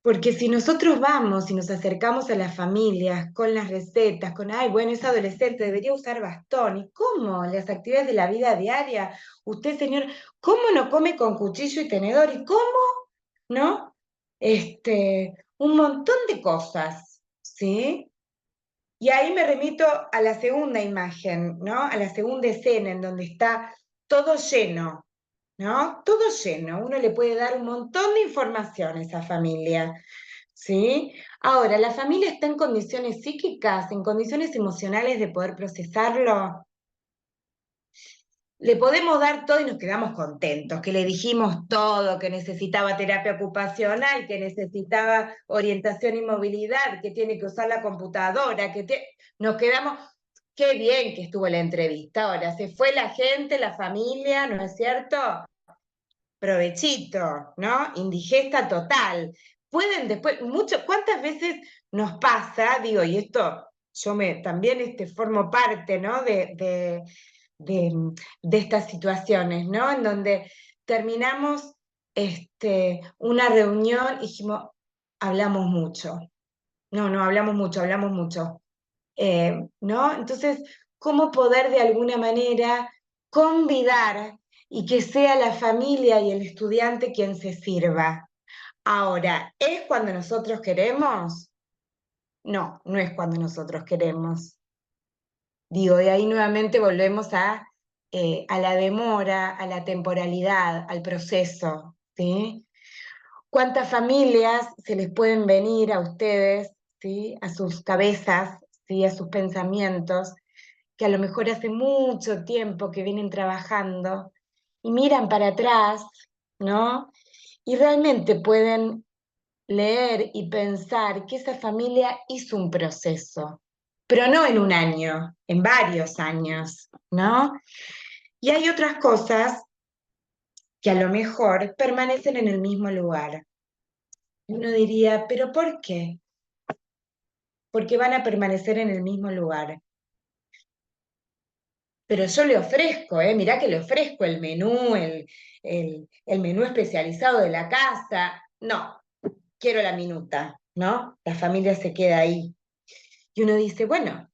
Porque si nosotros vamos y nos acercamos a las familias con las recetas, con, ay, bueno, es adolescente, debería usar bastón. ¿Y cómo? Las actividades de la vida diaria. Usted, señor, ¿cómo no come con cuchillo y tenedor? ¿Y cómo? ¿No? Un montón de cosas, ¿sí? Y ahí me remito a la segunda imagen, ¿no? A la segunda escena en donde está todo lleno, ¿no? Todo lleno. Uno le puede dar un montón de información a esa familia, ¿sí? Ahora, ¿la familia está en condiciones psíquicas, en condiciones emocionales de poder procesarlo? Le podemos dar todo y nos quedamos contentos, que le dijimos todo, que necesitaba terapia ocupacional, que necesitaba orientación y movilidad, que tiene que usar la computadora, nos quedamos, qué bien que estuvo la entrevista. Ahora, se fue la gente, la familia, ¿no es cierto? Provechito, ¿no? Indigesta total. Pueden después, ¿cuántas veces nos pasa, digo, y esto también formo parte, ¿no? De estas situaciones, ¿no? En donde terminamos una reunión y dijimos, hablamos mucho. No, hablamos mucho, hablamos mucho. ¿No? Entonces, ¿cómo poder de alguna manera convidar y que sea la familia y el estudiante quien se sirva? Ahora, ¿es cuando nosotros queremos? No, no es cuando nosotros queremos. Digo, y ahí nuevamente volvemos a la demora, a la temporalidad, al proceso, ¿sí? ¿Cuántas familias se les pueden venir a ustedes, ¿sí? A sus cabezas, ¿sí? A sus pensamientos, que a lo mejor hace mucho tiempo que vienen trabajando y miran para atrás, ¿no? Y realmente pueden leer y pensar que esa familia hizo un proceso, pero no en un año, en varios años, ¿no? Y hay otras cosas que a lo mejor permanecen en el mismo lugar. Uno diría, ¿pero por qué? Porque van a permanecer en el mismo lugar. Pero yo le ofrezco, mirá que le ofrezco el menú, el menú especializado de la casa. No, quiero la minuta, ¿no? La familia se queda ahí. Y uno dice, bueno,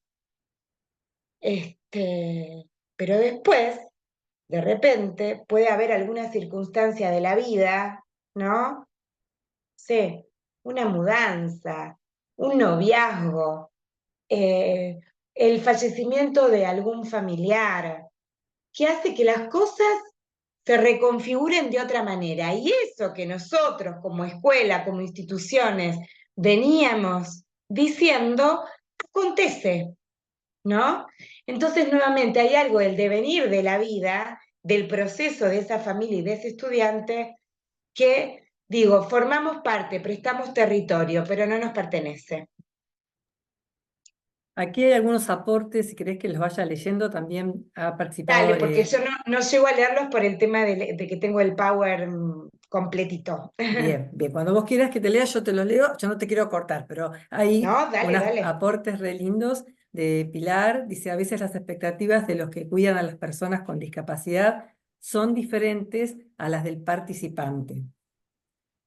pero después, de repente, puede haber alguna circunstancia de la vida, ¿no? Sí, una mudanza, un noviazgo, el fallecimiento de algún familiar, que hace que las cosas se reconfiguren de otra manera. Y eso que nosotros como escuela, como instituciones, veníamos diciendo, acontece, ¿no? Entonces, nuevamente, hay algo del devenir de la vida, del proceso de esa familia y de ese estudiante, que, digo, formamos parte, prestamos territorio, pero no nos pertenece. Aquí hay algunos aportes, si querés que los vaya leyendo, también ha participado... Dale, porque yo no llego a leerlos por el tema de que tengo el power completito. Bien, bien. Cuando vos quieras que te lea, yo te los leo. Yo no te quiero cortar, pero hay No, dale, unos dale. aportes re lindos de Pilar. Dice, a veces las expectativas de los que cuidan a las personas con discapacidad son diferentes a las del participante.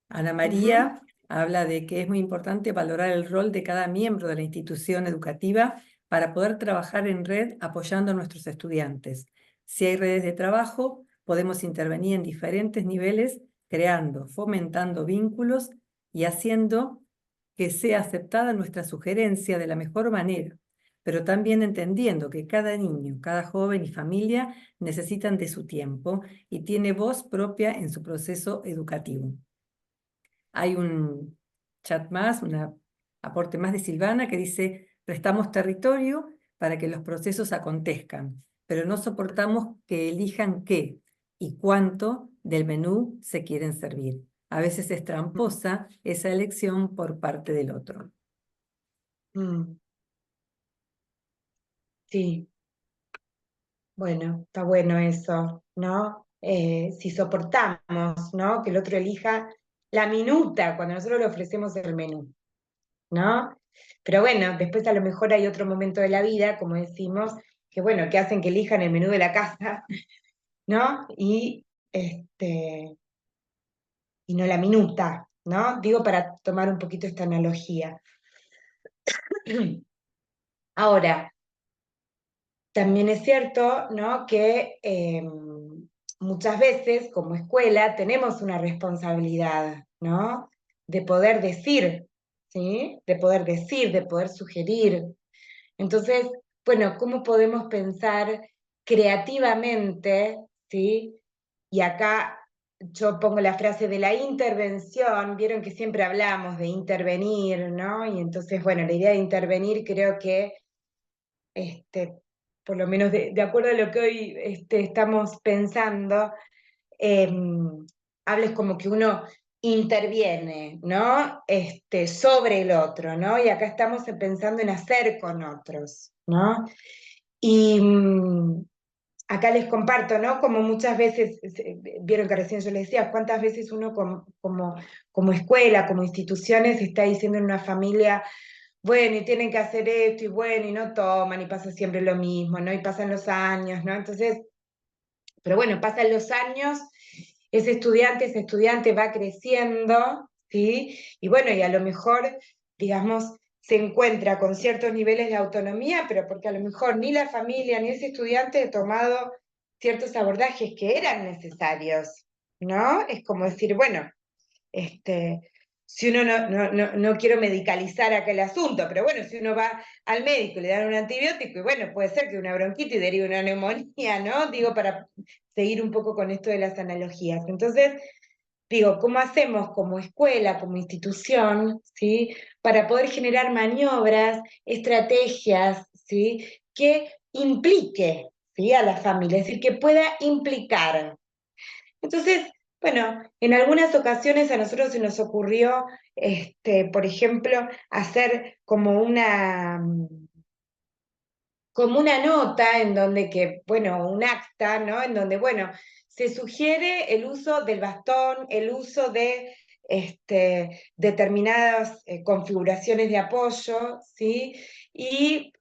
Ana María habla de que es muy importante valorar el rol de cada miembro de la institución educativa para poder trabajar en red apoyando a nuestros estudiantes. Si hay redes de trabajo, podemos intervenir en diferentes niveles, creando, fomentando vínculos y haciendo que sea aceptada nuestra sugerencia de la mejor manera, pero también entendiendo que cada niño, cada joven y familia necesitan de su tiempo y tiene voz propia en su proceso educativo. Hay un chat más, un aporte más de Silvana que dice, prestamos territorio para que los procesos acontezcan, pero no soportamos que elijan qué y cuánto del menú se quieren servir. A veces es tramposa esa elección por parte del otro. Sí, bueno, está bueno eso, ¿no? Si soportamos, ¿no? Que el otro elija la minuta cuando nosotros le ofrecemos el menú, ¿no? Pero bueno, después a lo mejor hay otro momento de la vida, como decimos, que bueno, que hacen que elijan el menú de la casa, ¿no? Y no la minuta, ¿no? Digo para tomar un poquito esta analogía. Ahora, también es cierto, ¿no?, que muchas veces como escuela tenemos una responsabilidad, ¿no?, de poder decir, ¿sí? De poder decir, de poder sugerir. Entonces, bueno, ¿cómo podemos pensar creativamente, ¿sí? Y acá yo pongo la frase de la intervención, vieron que siempre hablamos de intervenir, ¿no? Y entonces, bueno, la idea de intervenir creo que por lo menos de acuerdo a lo que hoy estamos pensando, hables como que uno interviene, ¿no? Sobre el otro, ¿no? Y acá estamos pensando en hacer con otros, ¿no? Y acá les comparto, ¿no? Como muchas veces, vieron que recién yo les decía, cuántas veces uno como escuela, como instituciones, está diciendo en una familia, bueno, y tienen que hacer esto, y bueno, y no toman, y pasa siempre lo mismo, ¿no? Y pasan los años, ¿no? Entonces, pero bueno, pasan los años, ese estudiante va creciendo, ¿sí? Y bueno, y a lo mejor, digamos, se encuentra con ciertos niveles de autonomía, pero porque a lo mejor ni la familia ni ese estudiante ha tomado ciertos abordajes que eran necesarios, ¿no? Es como decir, bueno, si uno no quiero medicalizar aquel asunto, pero bueno, si uno va al médico y le dan un antibiótico, y bueno, puede ser que una bronquitis derive una neumonía, ¿no? Digo, para seguir un poco con esto de las analogías. Entonces, digo, ¿cómo hacemos como escuela, como institución, ¿sí?, para poder generar maniobras, estrategias, ¿sí?, que implique, ¿sí?, a la familia, es decir, que pueda implicar. Entonces, bueno, en algunas ocasiones a nosotros se nos ocurrió, por ejemplo, hacer como una nota en donde que, bueno, un acta, ¿no? En donde, bueno, se sugiere el uso del bastón, el uso de determinadas configuraciones de apoyo, ¿sí? Y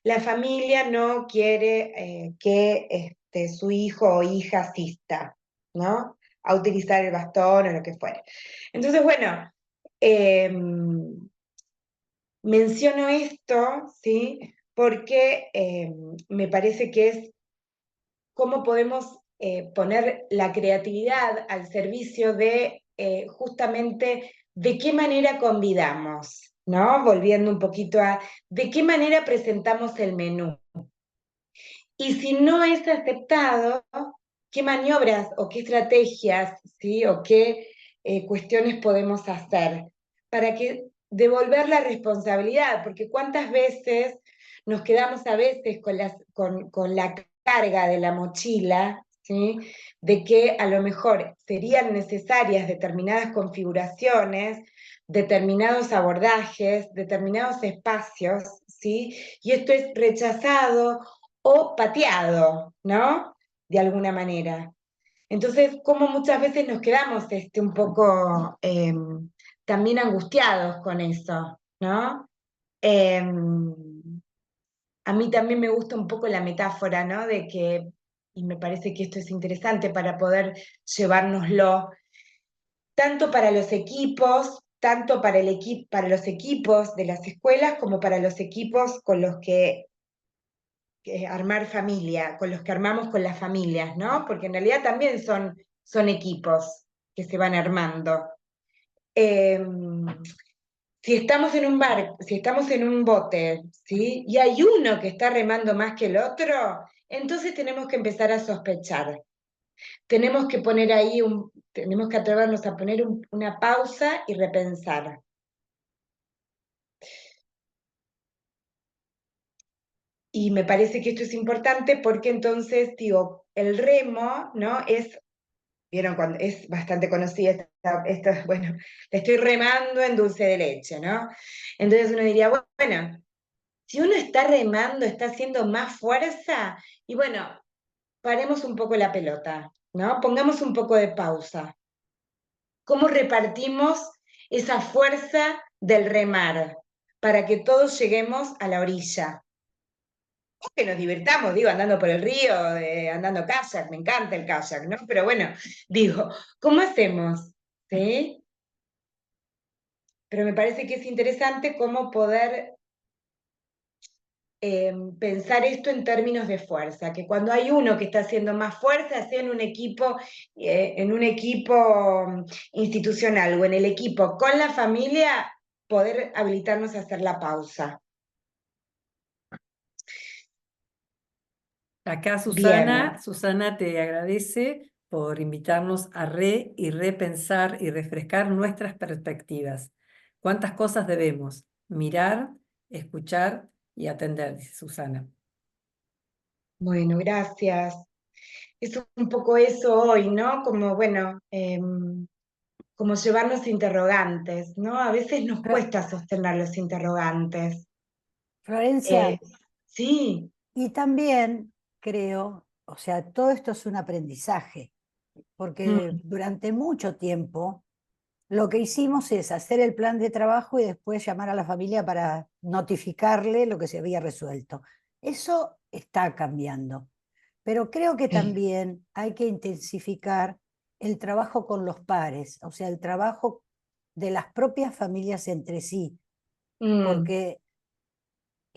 la familia no quiere que su hijo o hija asista, ¿no?, a utilizar el bastón o lo que fuere. Entonces, bueno, menciono esto, ¿sí?, porque me parece que es cómo podemos poner la creatividad al servicio de justamente de qué manera convidamos, ¿no? Volviendo un poquito a de qué manera presentamos el menú. Y si no es aceptado, ¿qué maniobras o qué estrategias, ¿sí?, o qué cuestiones podemos hacer para que devolver la responsabilidad? Porque cuántas veces nos quedamos a veces con la carga de la mochila, ¿sí?, de que a lo mejor serían necesarias determinadas configuraciones, determinados abordajes, determinados espacios, ¿sí?, y esto es rechazado o pateado, ¿no?, de alguna manera. Entonces, como muchas veces nos quedamos un poco también angustiados con eso, ¿no? A mí también me gusta un poco la metáfora, ¿no?, de que, y me parece que esto es interesante para poder llevárnoslo, tanto para los equipos, tanto para los equipos de las escuelas, como para los equipos con los que armar familia, con los que armamos con las familias, ¿no? Porque en realidad también son equipos que se van armando. Si estamos en un si estamos en un bote, ¿sí?, y hay uno que está remando más que el otro, entonces tenemos que empezar a sospechar. Tenemos que poner ahí tenemos que atrevernos a poner una pausa y repensar. Y me parece que esto es importante porque entonces, digo, el remo, ¿no?, vieron, cuando es bastante conocida bueno, le estoy remando en dulce de leche, ¿no? Entonces uno diría, bueno, si uno está remando, está haciendo más fuerza, y bueno, paremos un poco la pelota, ¿no? Pongamos un poco de pausa. ¿Cómo repartimos esa fuerza del remar para que todos lleguemos a la orilla? Que nos divirtamos, digo, andando por el río, andando kayak, me encanta el kayak, ¿no? Pero bueno, digo, ¿cómo hacemos? ¿Sí? pero me parece que es interesante cómo poder pensar esto en términos de fuerza, que cuando hay uno que está haciendo más fuerza, sea en un equipo institucional o en el equipo con la familia, poder habilitarnos a hacer la pausa. Acá Bien. Susana te agradece por invitarnos a y repensar y refrescar nuestras perspectivas. ¿Cuántas cosas debemos mirar, escuchar y atender? Dice Susana. Bueno, gracias. Es un poco eso hoy, ¿no? Como, bueno, como llevarnos interrogantes, ¿no? A veces nos Flo- cuesta sostener los interrogantes. Florencia, Eh, sí, y también creo, o sea, todo esto es un aprendizaje, porque mm, durante mucho tiempo lo que hicimos es hacer el plan de trabajo y después llamar a la familia para notificarle lo que se había resuelto. Eso está cambiando, pero creo que sí, también hay que intensificar el trabajo con los pares, o sea, el trabajo de las propias familias entre sí, mm, porque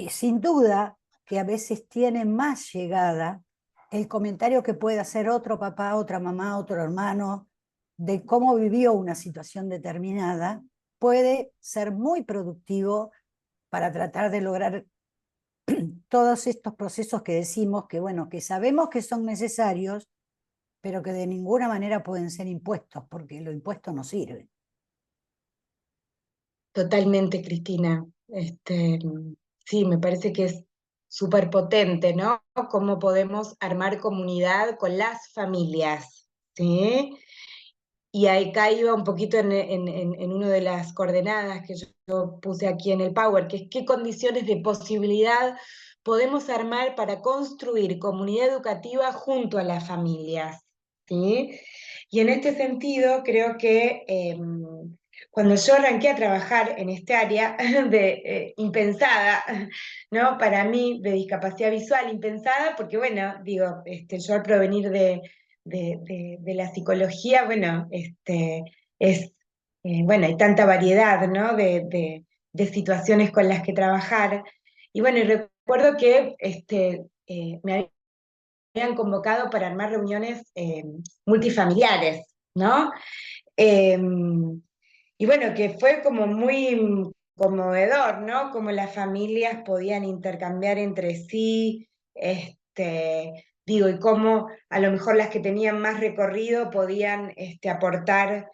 sin duda que a veces tiene más llegada el comentario que puede hacer otro papá, otra mamá, otro hermano, de cómo vivió una situación determinada, puede ser muy productivo para tratar de lograr todos estos procesos que decimos que, bueno, que sabemos que son necesarios, pero que de ninguna manera pueden ser impuestos, porque lo impuesto no sirve. totalmente, Cristina. Sí, me parece que es súper potente, ¿no? Cómo podemos armar comunidad con las familias, ¿sí? Y ahí iba un poquito en una de las coordenadas que yo puse aquí en el Power, que es qué condiciones de posibilidad podemos armar para construir comunidad educativa junto a las familias, ¿sí? Y en este sentido, creo que cuando yo arranqué a trabajar en este área impensada, ¿no? Para mí, de discapacidad visual, impensada, porque bueno, digo, yo al provenir de la psicología, bueno, bueno, hay tanta variedad, ¿no? De situaciones con las que trabajar. Y bueno, y recuerdo que me habían convocado para armar reuniones multifamiliares, ¿no? Eh, y bueno, que fue como muy conmovedor, ¿no? Como las familias podían intercambiar entre sí, digo, y cómo a lo mejor las que tenían más recorrido podían eh, aportar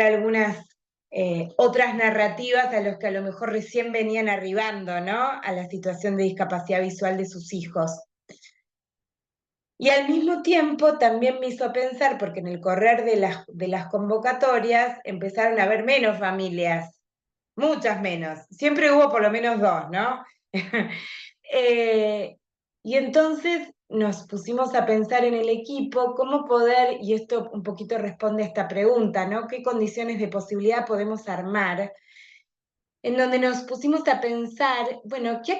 algunas otras narrativas a los que a lo mejor recién venían arribando, ¿no? A la situación de discapacidad visual de sus hijos. Y al mismo tiempo también me hizo pensar, porque en el correr de las convocatorias empezaron a haber menos familias, muchas menos. Siempre hubo por lo menos dos, ¿no? Y entonces nos pusimos a pensar en el equipo cómo poder, y esto un poquito responde a esta pregunta, ¿no? ¿Qué condiciones de posibilidad podemos armar? En donde nos pusimos a pensar, bueno, ¿qué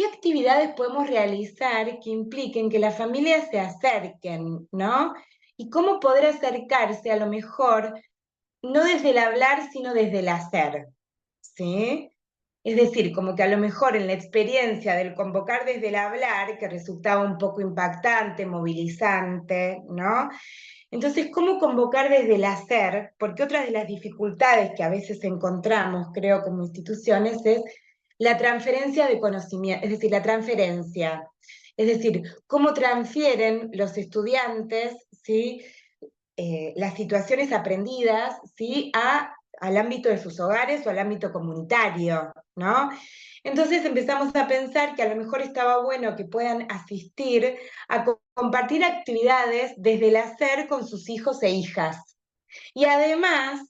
actividades podemos realizar que impliquen que las familias se acerquen, ¿no? Y cómo poder acercarse a lo mejor, no desde el hablar, sino desde el hacer, ¿sí? Es decir, como que a lo mejor en la experiencia del convocar desde el hablar, que resultaba un poco impactante, movilizante, ¿no? Entonces, ¿cómo convocar desde el hacer? Porque otra de las dificultades que a veces encontramos, creo, como instituciones, es la transferencia de conocimiento, es decir, la transferencia. Es decir, cómo transfieren los estudiantes, ¿sí? Las situaciones aprendidas, ¿sí? Al ámbito de sus hogares o al ámbito comunitario, ¿no? Entonces empezamos a pensar que a lo mejor estaba bueno que puedan asistir a compartir actividades desde el hacer con sus hijos e hijas. Y además,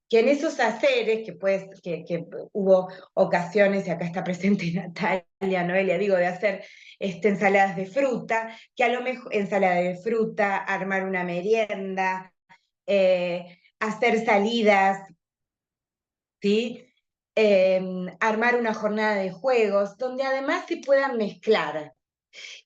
que en esos haceres, que hubo ocasiones, y acá está presente Natalia, Noelia, digo, de hacer ensaladas de fruta, que a lo mejor ensalada de fruta, armar una merienda, hacer salidas, ¿sí? Armar una jornada de juegos, donde además se puedan mezclar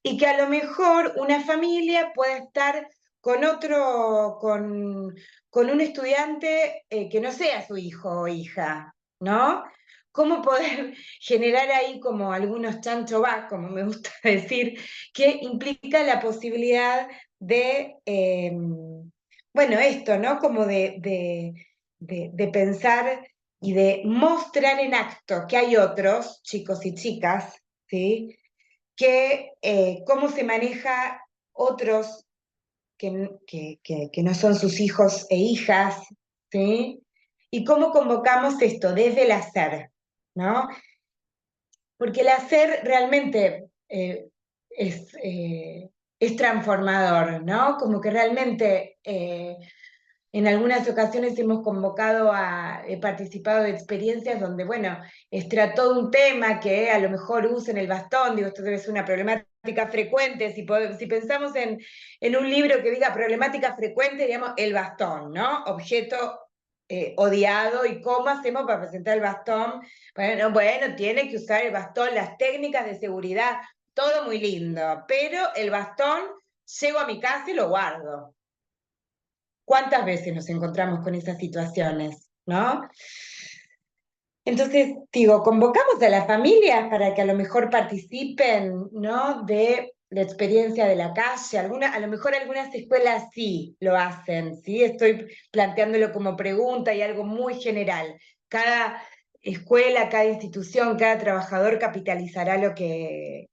y que a lo mejor una familia pueda estar con otro, con un estudiante que no sea su hijo o hija, ¿no? ¿Cómo poder generar ahí como algunos chancho va, como me gusta decir, que implica la posibilidad de, bueno, esto, ¿no? Como de pensar y de mostrar en acto que hay otros, chicos y chicas, ¿sí? Que cómo se maneja otros que no son sus hijos e hijas, ¿sí? Y cómo convocamos esto desde el hacer, ¿no? Porque el hacer realmente es transformador, ¿no? Como que realmente en algunas ocasiones hemos he participado de experiencias donde, bueno, es todo un tema que a lo mejor usen el bastón, digo, esto debe ser una problemática frecuente, si pensamos en un libro que diga problemática frecuente, digamos, el bastón, ¿no? Objeto odiado, y cómo hacemos para presentar el bastón. Bueno, tiene que usar el bastón, las técnicas de seguridad, todo muy lindo, pero el bastón, llego a mi casa y lo guardo. ¿Cuántas veces nos encontramos con esas situaciones, no? Entonces, digo, convocamos a las familias para que a lo mejor participen, ¿no? De la experiencia de la calle. A lo mejor algunas escuelas sí lo hacen, ¿sí? Estoy planteándolo como pregunta y algo muy general. Cada escuela, cada institución, cada trabajador capitalizará lo que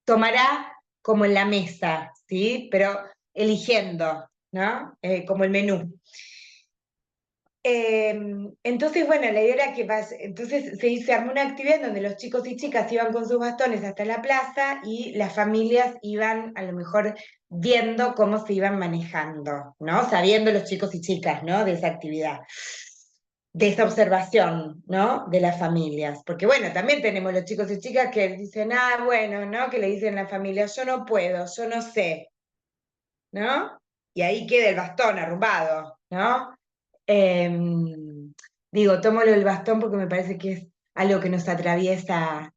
tomará como en la mesa, ¿sí? Pero eligiendo, ¿no? Como el menú. Entonces, bueno, la idea era que entonces se armó una actividad donde los chicos y chicas iban con sus bastones hasta la plaza y las familias iban a lo mejor viendo cómo se iban manejando, ¿no? Sabiendo los chicos y chicas, ¿no? De esa actividad, de esa observación, ¿no? De las familias. Porque bueno, también tenemos los chicos y chicas que dicen, bueno, ¿no? Que le dicen a la familia, yo no puedo, yo no sé, ¿no? Y ahí queda el bastón arrumbado, ¿no? Digo, tómalo el bastón porque me parece que es algo que nos atraviesa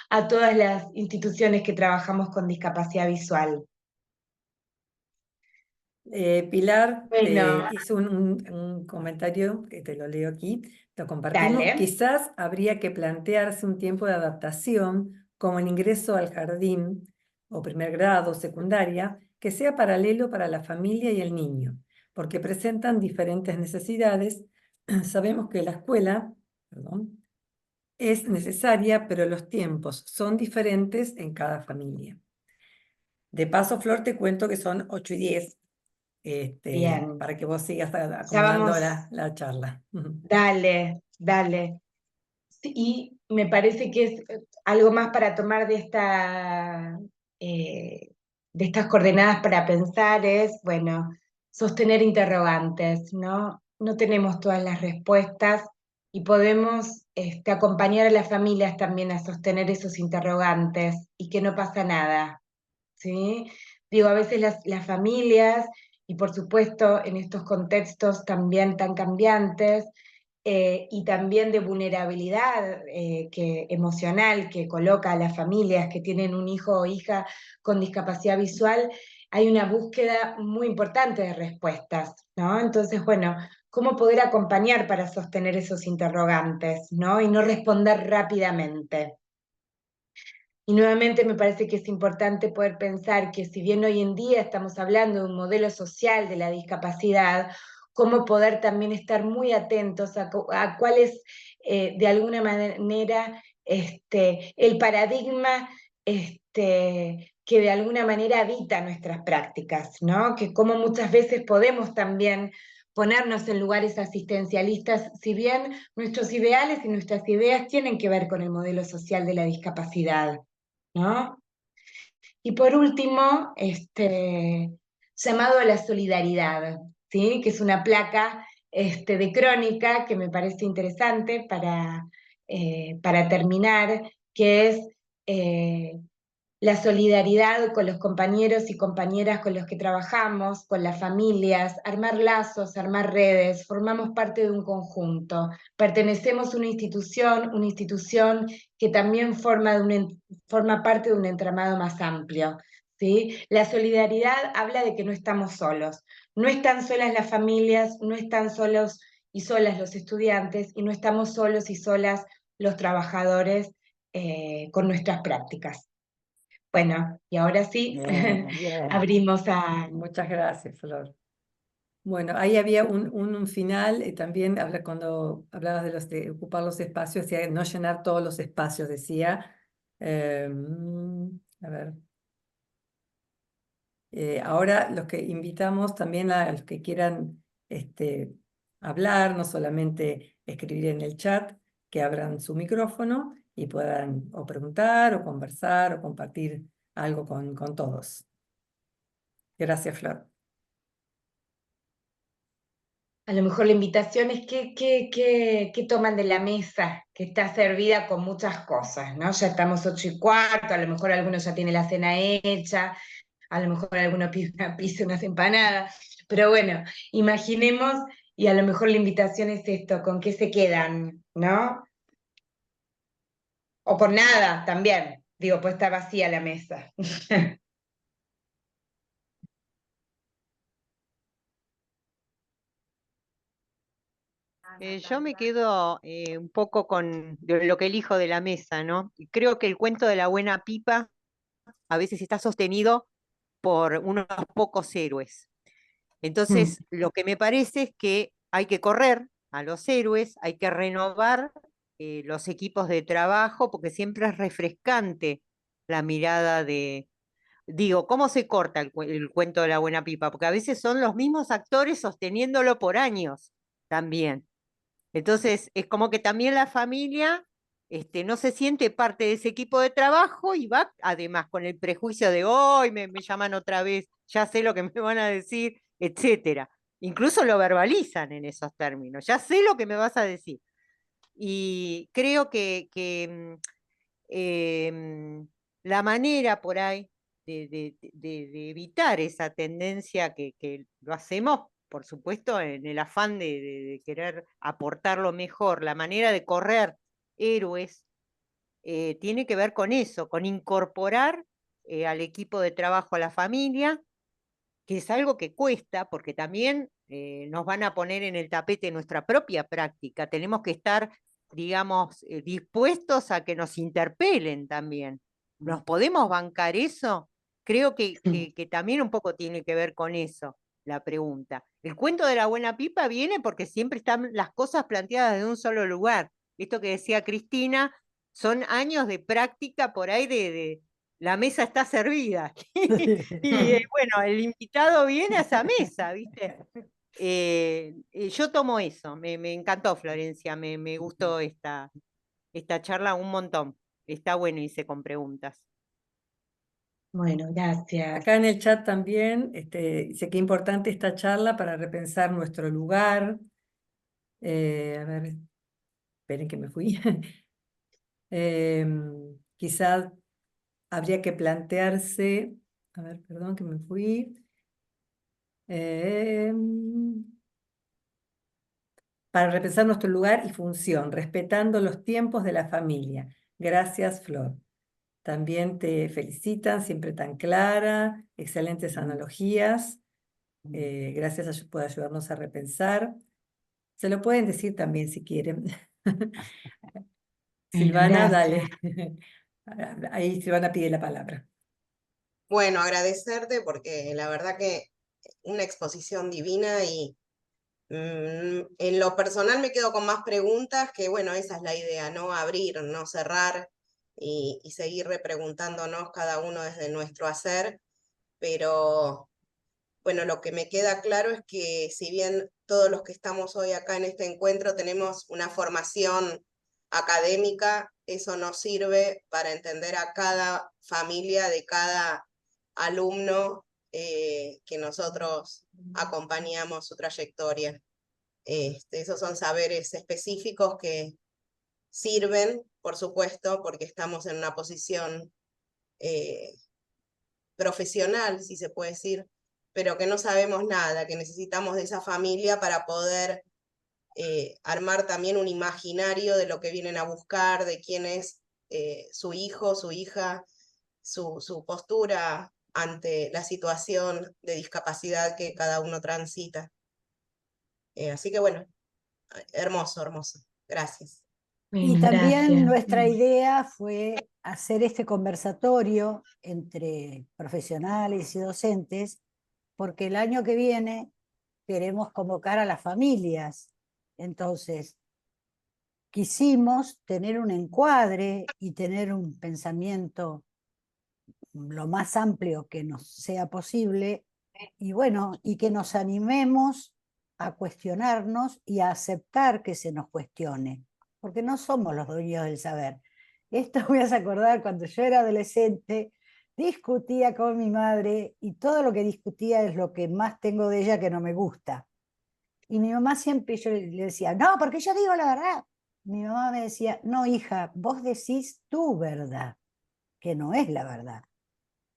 a todas las instituciones que trabajamos con discapacidad visual. Pilar Bueno, hizo un comentario que te lo leo aquí, lo compartimos. dale. Quizás habría que plantearse un tiempo de adaptación, como el ingreso al jardín o primer grado, secundaria, que sea paralelo para la familia y el niño, porque presentan diferentes necesidades. Sabemos que la escuela, perdón, es necesaria, pero los tiempos son diferentes en cada familia. De paso, Flor, te cuento que son 8:10. Bien, Para que vos sigas ya acomodando vamos, la charla. dale, dale. Sí, y me parece que es algo más para tomar de estas coordenadas para pensar es, bueno, sostener interrogantes, ¿no? No tenemos todas las respuestas y podemos acompañar a las familias también a sostener esos interrogantes y que no pasa nada, ¿sí? Digo, a veces las familias, y por supuesto en estos contextos también tan cambiantes, y también de vulnerabilidad emocional que coloca a las familias que tienen un hijo o hija con discapacidad visual, hay una búsqueda muy importante de respuestas, ¿no? Entonces, bueno, ¿cómo poder acompañar para sostener esos interrogantes, ¿no? Y no responder rápidamente? Y nuevamente me parece que es importante poder pensar que si bien hoy en día estamos hablando de un modelo social de la discapacidad, cómo poder también estar muy atentos a cuál es de alguna manera el paradigma que de alguna manera habita nuestras prácticas, ¿no? Que cómo muchas veces podemos también ponernos en lugares asistencialistas, si bien nuestros ideales y nuestras ideas tienen que ver con el modelo social de la discapacidad, ¿no? Y por último, llamado a la solidaridad, ¿sí? Que es una placa de crónica que me parece interesante para terminar, que es la solidaridad con los compañeros y compañeras con los que trabajamos, con las familias, armar lazos, armar redes, formamos parte de un conjunto, pertenecemos a una institución que también forma parte de un entramado más amplio, ¿sí? La solidaridad habla de que no estamos solos. No están solas las familias, no están solos y solas los estudiantes, y no estamos solos y solas los trabajadores con nuestras prácticas. Bueno, y ahora sí, Bien, bien. abrimos a... Muchas gracias, Flor. Bueno, ahí había un final, también cuando hablabas de ocupar los espacios, decía no llenar todos los espacios, decía. A ver. Ahora los que invitamos también a los que quieran hablar, no solamente escribir en el chat, que abran su micrófono y puedan o preguntar o conversar o compartir algo con todos. Gracias, Flor. A lo mejor la invitación es que toman de la mesa, que está servida con muchas cosas, ¿no? Ya estamos 8:15, a lo mejor algunos ya tienen la cena hecha, a lo mejor alguno pide una pizza, unas empanadas, pero bueno, imaginemos, y a lo mejor la invitación es esto, ¿con qué se quedan, no? O por nada también, digo, pues está vacía la mesa. Yo me quedo un poco con lo que elijo de la mesa, ¿no? Y creo que el cuento de la buena pipa a veces está sostenido por unos pocos héroes. Entonces, lo que me parece es que hay que correr a los héroes, hay que renovar los equipos de trabajo, porque siempre es refrescante la mirada digo, ¿cómo se corta el cuento de la buena pipa? Porque a veces son los mismos actores sosteniéndolo por años también. Entonces, es como que también la familia no se siente parte de ese equipo de trabajo y va además con el prejuicio de hoy me llaman otra vez, ya sé lo que me van a decir, etcétera. Incluso lo verbalizan en esos términos, ya sé lo que me vas a decir. Y creo que la manera por ahí de evitar esa tendencia que lo hacemos, por supuesto, en el afán de querer aportar lo mejor, la manera de correr héroes, tiene que ver con eso, con incorporar al equipo de trabajo a la familia, que es algo que cuesta, porque también nos van a poner en el tapete nuestra propia práctica. Tenemos que estar, digamos, dispuestos a que nos interpelen también. ¿Nos podemos bancar eso? Creo que también un poco tiene que ver con eso la pregunta. El cuento de la buena pipa viene porque siempre están las cosas planteadas de un solo lugar. Esto que decía Cristina, son años de práctica por ahí de la mesa está servida. Y bueno, el invitado viene a esa mesa, ¿viste? Yo tomo eso, me encantó Florencia, me gustó esta charla un montón. Está bueno irse con preguntas. Bueno, gracias. Acá en el chat también dice que es importante esta charla para repensar nuestro lugar. A ver, esperen que me fui. Quizás habría que plantearse, a ver, perdón que me fui. Para repensar nuestro lugar y función, respetando los tiempos de la familia. Gracias, Flor. También te felicitan, siempre tan clara, excelentes analogías. Gracias por ayudarnos a repensar. Se lo pueden decir también si quieren. Bueno, Silvana, gracias. dale. Ahí Silvana pide la palabra. Bueno, agradecerte porque la verdad que una exposición divina y en lo personal me quedo con más preguntas que, bueno, esa es la idea, ¿no? Abrir, no cerrar y seguir repreguntándonos cada uno desde nuestro hacer, pero bueno, lo que me queda claro es que si bien todos los que estamos hoy acá en este encuentro tenemos una formación académica, eso nos sirve para entender a cada familia de cada alumno que nosotros acompañamos su trayectoria. Esos son saberes específicos que sirven, por supuesto, porque estamos en una posición profesional, si se puede decir, pero que no sabemos nada, que necesitamos de esa familia para poder armar también un imaginario de lo que vienen a buscar, de quién es su hijo, su hija, su postura ante la situación de discapacidad que cada uno transita. Así que bueno, hermoso, hermoso. Gracias. Y Bueno, también gracias. nuestra idea fue hacer este conversatorio entre profesionales y docentes, porque el año que viene queremos convocar a las familias. Entonces, quisimos tener un encuadre y tener un pensamiento lo más amplio que nos sea posible, y bueno, y que nos animemos a cuestionarnos y a aceptar que se nos cuestione, porque no somos los dueños del saber. Esto me hace acordar cuando yo era adolescente, discutía con mi madre y todo lo que discutía es lo que más tengo de ella que no me gusta. Y mi mamá siempre, yo le decía, no, porque yo digo la verdad. Mi mamá me decía, no, hija, vos decís tu verdad, que no es la verdad.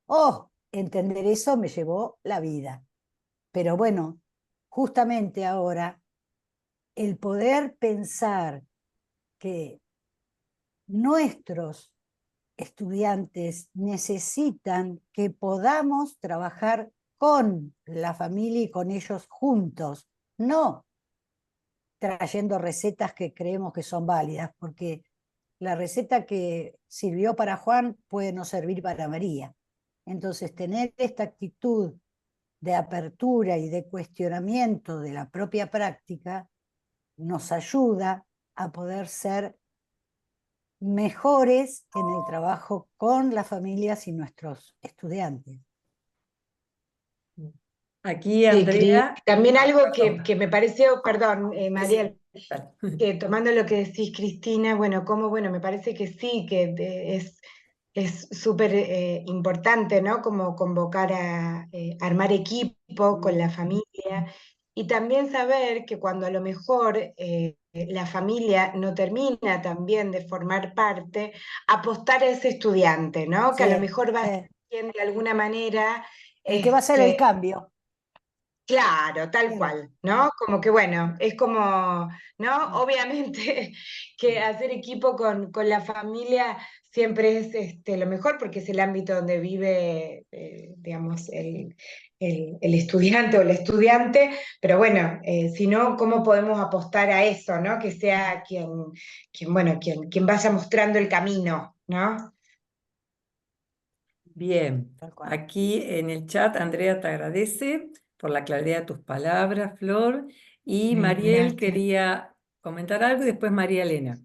Oh, entender eso me llevó la vida. Pero bueno, justamente ahora, el poder pensar que nuestros estudiantes necesitan que podamos trabajar con la familia y con ellos juntos, no trayendo recetas que creemos que son válidas, porque la receta que sirvió para Juan puede no servir para María. Entonces, tener esta actitud de apertura y de cuestionamiento de la propia práctica nos ayuda a poder ser mejores en el trabajo con las familias y nuestros estudiantes. Aquí Sí, Andrea. también algo Perdón. que me pareció, perdón, Mariel, Sí. que tomando lo que decís, Cristina, bueno, me parece que sí, que es súper importante, ¿no? Como convocar a armar equipo con la familia y también saber que cuando a lo mejor la familia no termina también de formar parte, apostar a ese estudiante, ¿no? Que a lo Sí, mejor va a sí. ser de alguna manera, El que va a hacer el cambio. claro, tal Claro. cual, ¿no? Como que bueno, es como, ¿no? Obviamente que hacer equipo con la familia siempre es lo mejor porque es el ámbito donde vive, digamos, el estudiante o la estudiante, pero bueno, si no, ¿cómo podemos apostar a eso, ¿no? Que sea quien vaya mostrando el camino, ¿no? Bien, Tal cual. aquí en el chat Andrea te agradece por la claridad de tus palabras, Flor, y Bueno, Mariel gracias. quería comentar algo y después María Elena.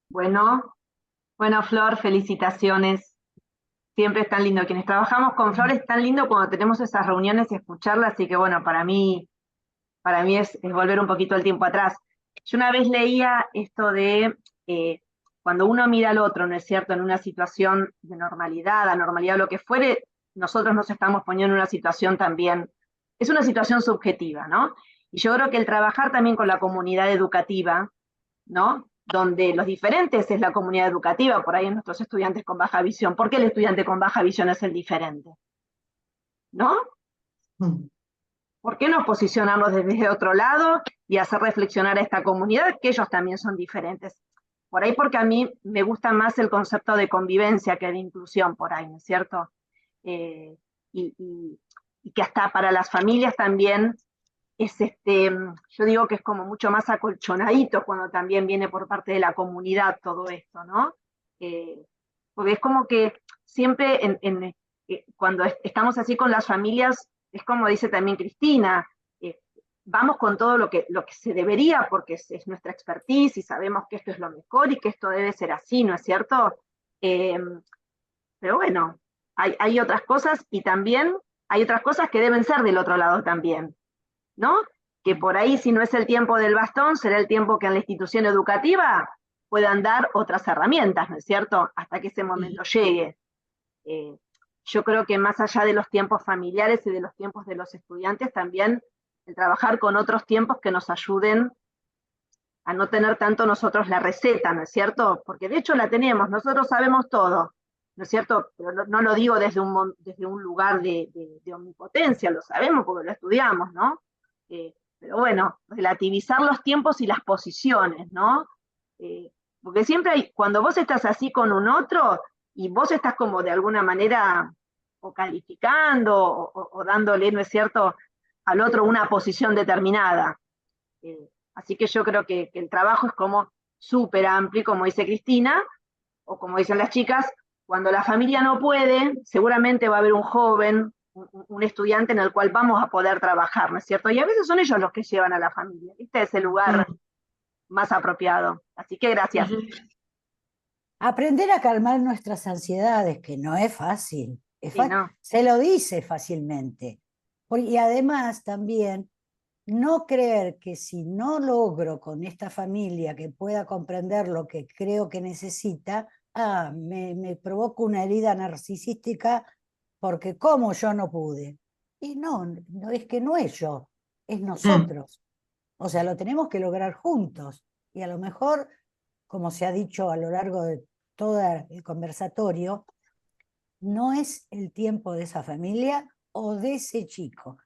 Bueno, Flor, felicitaciones. Siempre es tan lindo. Quienes trabajamos con Flor es tan lindo cuando tenemos esas reuniones y escucharla, así que bueno, para mí es volver un poquito el tiempo atrás. Yo una vez leía esto de cuando uno mira al otro, ¿no es cierto?, en una situación de normalidad, anormalidad, lo que fuere, nosotros nos estamos poniendo en una situación también, es una situación subjetiva, ¿no? Y yo creo que el trabajar también con la comunidad educativa, ¿no? Donde los diferentes es la comunidad educativa, por ahí nuestros estudiantes con baja visión. ¿Por qué el estudiante con baja visión es el diferente? ¿No? ¿Por qué no posicionarnos desde otro lado y hacer reflexionar a esta comunidad que ellos también son diferentes? Por ahí porque a mí me gusta más el concepto de convivencia que de inclusión por ahí, ¿no es cierto? Y que hasta para las familias también es yo digo que es como mucho más acolchonadito cuando también viene por parte de la comunidad todo esto, ¿no? Porque es como que siempre cuando estamos así con las familias, es como dice también Cristina, vamos con todo lo que se debería porque es nuestra expertise y sabemos que esto es lo mejor y que esto debe ser así, ¿no es cierto? Pero bueno, hay otras cosas y también hay otras cosas que deben ser del otro lado también, ¿no? Que por ahí, si no es el tiempo del bastón, será el tiempo que en la institución educativa puedan dar otras herramientas, ¿no es cierto? Hasta que ese momento llegue. Yo creo que más allá de los tiempos familiares y de los tiempos de los estudiantes, también el trabajar con otros tiempos que nos ayuden a no tener tanto nosotros la receta, ¿no es cierto? Porque de hecho la tenemos, nosotros sabemos todo, ¿no es cierto? Pero no lo digo desde un lugar de omnipotencia, lo sabemos porque lo estudiamos, ¿no? Pero bueno, relativizar los tiempos y las posiciones, ¿no? Porque siempre hay, cuando vos estás así con un otro y vos estás como de alguna manera o calificando, o dándole, ¿no es cierto?, al otro una posición determinada. Así que yo creo que el trabajo es como súper amplio, como dice Cristina, o como dicen las chicas, cuando la familia no puede, seguramente va a haber un joven, un estudiante en el cual vamos a poder trabajar, ¿no es cierto? Y a veces son ellos los que llevan a la familia. Este es el lugar más apropiado. Así que gracias. Aprender a calmar nuestras ansiedades, que no es fácil. Sí, no. Se lo dice fácilmente. Y además también no creer que si no logro con esta familia que pueda comprender lo que creo que necesita, me provoca una herida narcisística porque como yo no pude. Y no, es que no es yo, es nosotros. O sea, lo tenemos que lograr juntos. Y a lo mejor, como se ha dicho a lo largo de todo el conversatorio, no es el tiempo de esa familia o de ese chico.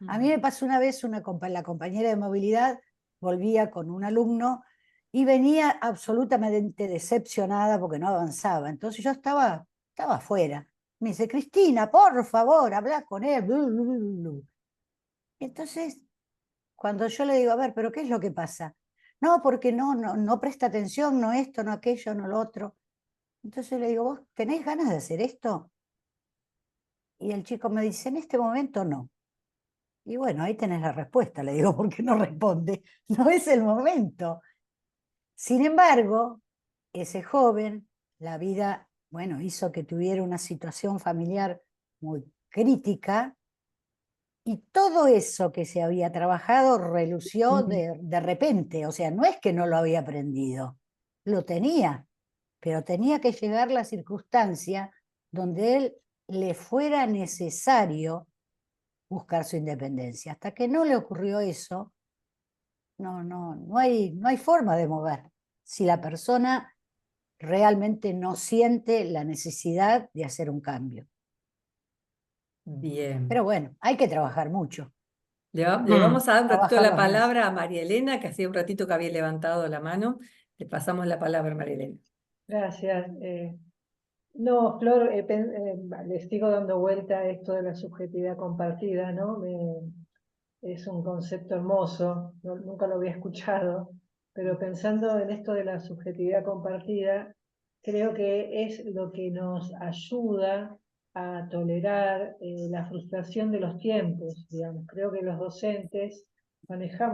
A mí me pasó una vez, la compañera de movilidad volvía con un alumno y venía absolutamente decepcionada porque no avanzaba. Entonces yo estaba afuera. Me dice, Cristina, por favor, habla con él. Blu, blu, blu, blu. Entonces, cuando yo le digo, a ver, ¿pero qué es lo que pasa? No, porque no presta atención, no esto, no aquello, no lo otro. Entonces le digo, ¿vos tenés ganas de hacer esto? Y el chico me dice, en este momento no. Y bueno, ahí tenés la respuesta, le digo, ¿por qué no responde? No es el momento. Sin embargo, ese joven, la vida, bueno, hizo que tuviera una situación familiar muy crítica y todo eso que se había trabajado relució de repente. O sea, no es que no lo había aprendido, lo tenía, pero tenía que llegar la circunstancia donde él le fuera necesario buscar su independencia. Hasta que no le ocurrió eso, no hay forma de mover. Si la persona realmente no siente la necesidad de hacer un cambio. Bien. Pero bueno, hay que trabajar mucho. Le vamos a dar un ratito la Trabajarlos más. palabra a María Elena, que hacía un ratito que había levantado la mano. Le pasamos la palabra a María Elena. Gracias. No, Flor, les sigo dando vuelta a esto de la subjetividad compartida, ¿no? Es un concepto hermoso, nunca lo había escuchado, pero pensando en esto de la subjetividad compartida, creo que es lo que nos ayuda a tolerar la frustración de los tiempos, digamos. Creo que los docentes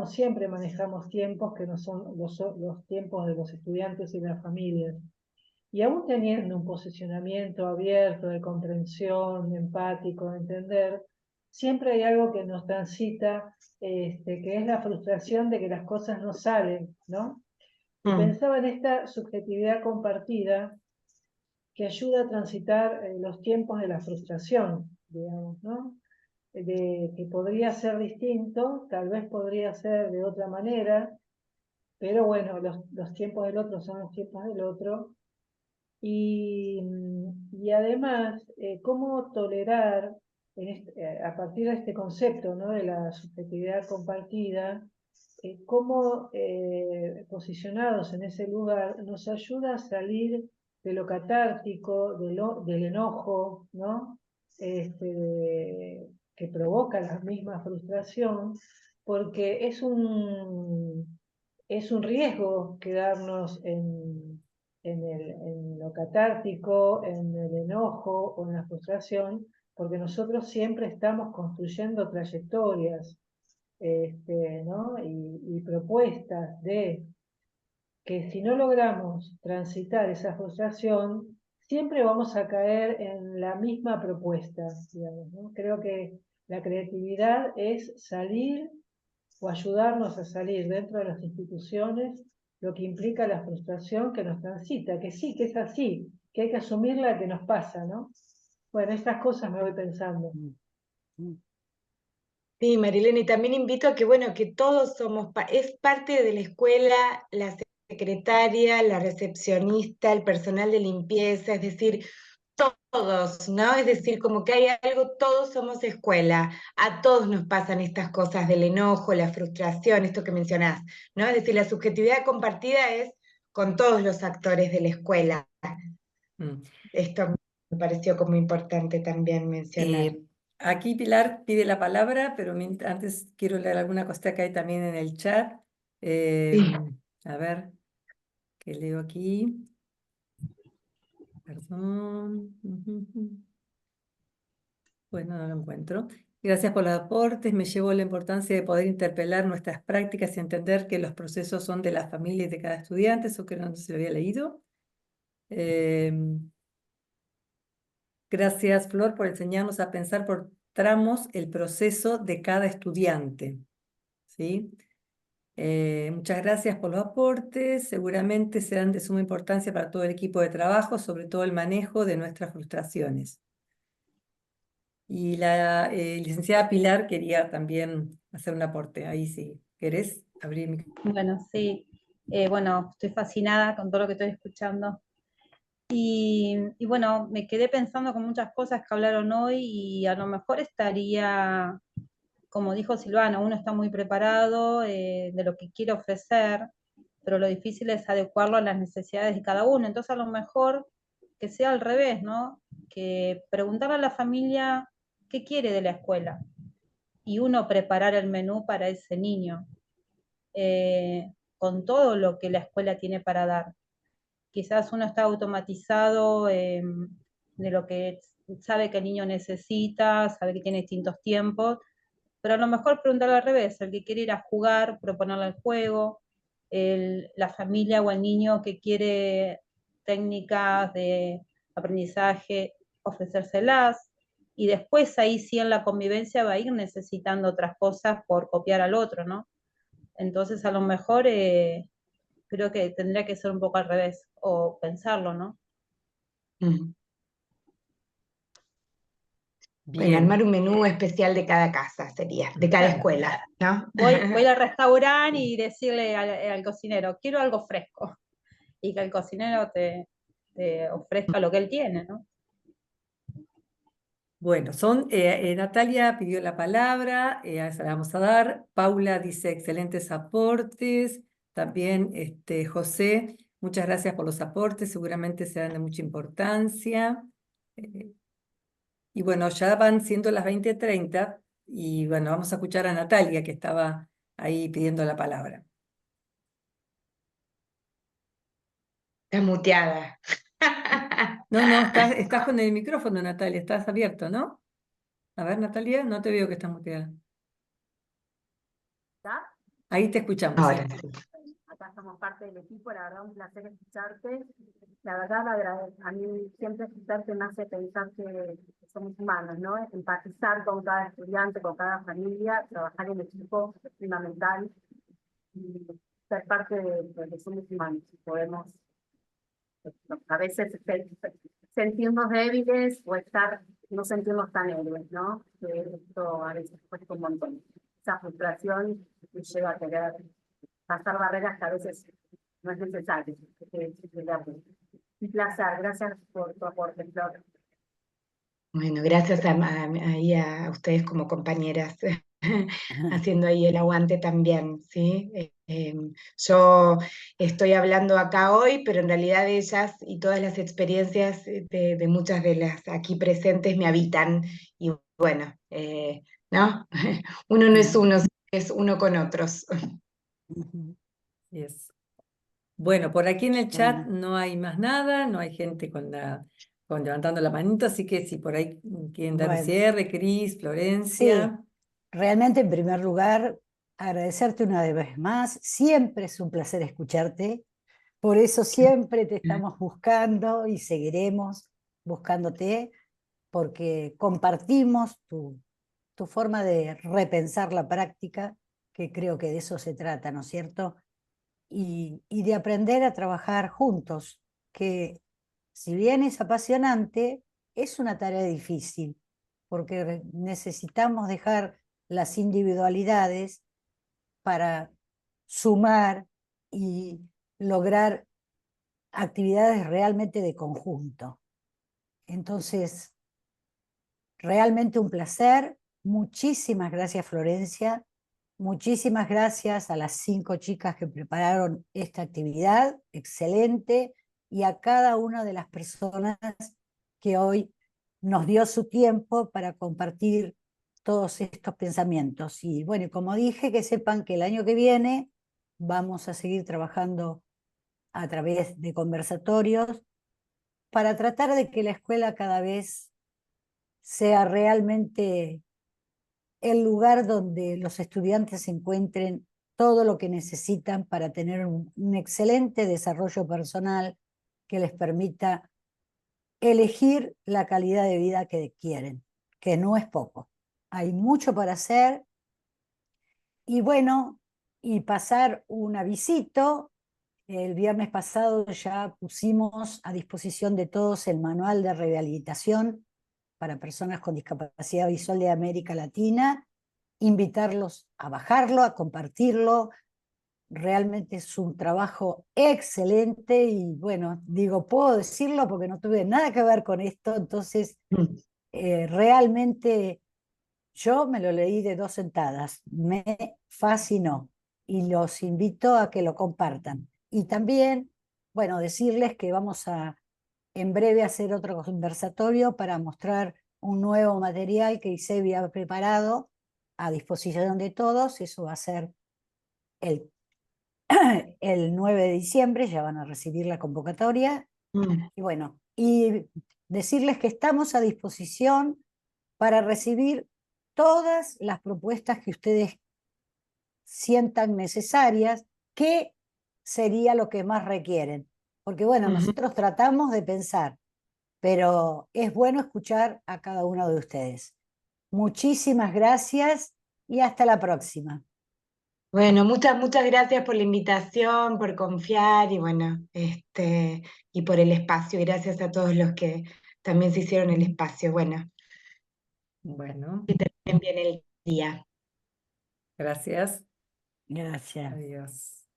siempre manejamos tiempos que no son los tiempos de los estudiantes y las familias. Y aún teniendo un posicionamiento abierto de comprensión, empático, de entender, siempre hay algo que nos transita, que es la frustración de que las cosas no salen, ¿no? Y pensaba en esta subjetividad compartida que ayuda a transitar los tiempos de la frustración, digamos, ¿no? Que podría ser distinto, tal vez podría ser de otra manera, pero bueno, los tiempos del otro son los tiempos del otro. Y además, cómo tolerar, a partir de este concepto, ¿no?, de la subjetividad compartida, cómo posicionados en ese lugar nos ayuda a salir de lo catártico, del enojo, ¿no?, que provoca la misma frustración, porque es un riesgo quedarnos en lo catártico, en el enojo o en la frustración, porque nosotros siempre estamos construyendo trayectorias, ¿no?, y propuestas de que si no logramos transitar esa frustración, siempre vamos a caer en la misma propuesta, digamos, ¿no? Creo que la creatividad es salir o ayudarnos a salir dentro de las instituciones, lo que implica la frustración que nos transita, que sí, que es así, que hay que asumirla que nos pasa, ¿no? Bueno, estas cosas me voy pensando. Sí, Marilena, y también invito a que, bueno, que todos somos, es parte de la escuela, la secretaria, la recepcionista, el personal de limpieza, es decir, todos, ¿no? Es decir, como que hay algo, todos somos escuela, a todos nos pasan estas cosas del enojo, la frustración, esto que mencionás, ¿no? Es decir, la subjetividad compartida es con todos los actores de la escuela. Esto me pareció como importante también mencionar. Aquí Pilar pide la palabra, pero antes quiero leer alguna cosa que hay también en el chat. Sí. A ver, ¿qué leo aquí? Perdón. Bueno, no lo encuentro. Gracias por los aportes. Me llevo la importancia de poder interpelar nuestras prácticas y entender que los procesos son de la familia y de cada estudiante. Eso que no se lo había leído. Gracias, Flor, por enseñarnos a pensar por tramos el proceso de cada estudiante. ¿Sí? Muchas gracias por los aportes. Seguramente serán de suma importancia para todo el equipo de trabajo, sobre todo el manejo de nuestras frustraciones. Y la licenciada Pilar quería también hacer un aporte. Ahí sí. ¿Querés abrir mi... Bueno, sí. Bueno, estoy fascinada con todo lo que estoy escuchando. Y bueno, me quedé pensando con muchas cosas que hablaron hoy y a lo mejor estaría, como dijo Silvana, uno está muy preparado de lo que quiere ofrecer, pero lo difícil es adecuarlo a las necesidades de cada uno. Entonces a lo mejor que sea al revés, ¿no? Que preguntarle a la familia qué quiere de la escuela y uno preparar el menú para ese niño, con todo lo que la escuela tiene para dar. Quizás uno está automatizado de lo que sabe que el niño necesita, sabe que tiene distintos tiempos, pero a lo mejor preguntarle al revés, el que quiere ir a jugar, proponerle el juego, la familia o el niño que quiere técnicas de aprendizaje, ofrecérselas, y después ahí sí en la convivencia va a ir necesitando otras cosas por copiar al otro, ¿no? Entonces a lo mejor creo que tendría que ser un poco al revés, o pensarlo, ¿no? Bueno, Bien. armar un menú especial de cada casa sería, de cada escuela, ¿no? Voy al restaurante y decirle al cocinero, quiero algo fresco, y que el cocinero te ofrezca lo que él tiene, ¿no? Bueno, Natalia pidió la palabra, se la vamos a dar. Paula dice excelentes aportes. También José, muchas gracias por los aportes, seguramente serán de mucha importancia. Y bueno, ya van siendo las 20:30 y bueno, vamos a escuchar a Natalia que estaba ahí pidiendo la palabra. Estás muteada. No, estás con el micrófono, Natalia, estás abierto, ¿no? A ver, Natalia, no te veo que estás muteada. Ahí te escuchamos. Ahora ¿Sí? sí. Acá somos parte del equipo, la verdad un placer escucharte. La verdad, a mí siempre escucharte me hace pensar que somos humanos, ¿no? Empatizar con cada estudiante, con cada familia, trabajar en equipo es fundamental y ser parte de somos humanos. Podemos a veces sentirnos débiles o no sentirnos tan héroes, ¿no? Esto a veces cuesta un montón. Esa frustración nos lleva a querer pasar barreras que a veces no es necesario. Un placer, gracias por tu aporte, Flor. Bueno, gracias ahí a ustedes como compañeras, haciendo ahí el aguante también, ¿sí? Yo estoy hablando acá hoy, pero en realidad ellas y todas las experiencias de muchas de las aquí presentes me habitan, y bueno, ¿no? Uno no es uno, es uno con otros. Yes. Bueno, por aquí en el chat no hay más nada, no hay gente levantando la manito, así que si por ahí quieren dar un Bueno. cierre, Cris, Florencia. Sí, realmente en primer lugar, agradecerte una vez más. Siempre es un placer escucharte. Por eso siempre te estamos buscando y seguiremos buscándote, porque compartimos tu forma de repensar la práctica, que creo que de eso se trata, ¿no es cierto? Y de aprender a trabajar juntos, que si bien es apasionante, es una tarea difícil, porque necesitamos dejar las individualidades para sumar y lograr actividades realmente de conjunto. Entonces, realmente un placer. Muchísimas gracias, Florencia. Muchísimas gracias a las 5 chicas que prepararon esta actividad, excelente, y a cada una de las personas que hoy nos dio su tiempo para compartir todos estos pensamientos. Y bueno, como dije, que sepan que el año que viene vamos a seguir trabajando a través de conversatorios para tratar de que la escuela cada vez sea realmente el lugar donde los estudiantes encuentren todo lo que necesitan para tener un excelente desarrollo personal que les permita elegir la calidad de vida que quieren, que no es poco. Hay mucho para hacer y bueno, y pasar un avisito. El viernes pasado ya pusimos a disposición de todos el manual de rehabilitación para personas con discapacidad visual de América Latina, invitarlos a bajarlo, a compartirlo. Realmente es un trabajo excelente y bueno, digo, puedo decirlo porque no tuve nada que ver con esto, entonces realmente yo me lo leí de 2 sentadas, me fascinó y los invito a que lo compartan. Y también, bueno, decirles que vamos a en breve hacer otro conversatorio para mostrar un nuevo material que ISEBI ha preparado a disposición de todos. Eso va a ser el, el 9 de diciembre, ya van a recibir la convocatoria. Y bueno, y decirles que estamos a disposición para recibir todas las propuestas que ustedes sientan necesarias, que sería lo que más requieren. Porque bueno, nosotros tratamos de pensar, pero es bueno escuchar a cada uno de ustedes. Muchísimas gracias y hasta la próxima. Bueno, muchas gracias por la invitación, por confiar y bueno, y por el espacio. Gracias a todos los que también se hicieron el espacio. Bueno, Bueno, que terminen bien el día. gracias. Gracias. Adiós.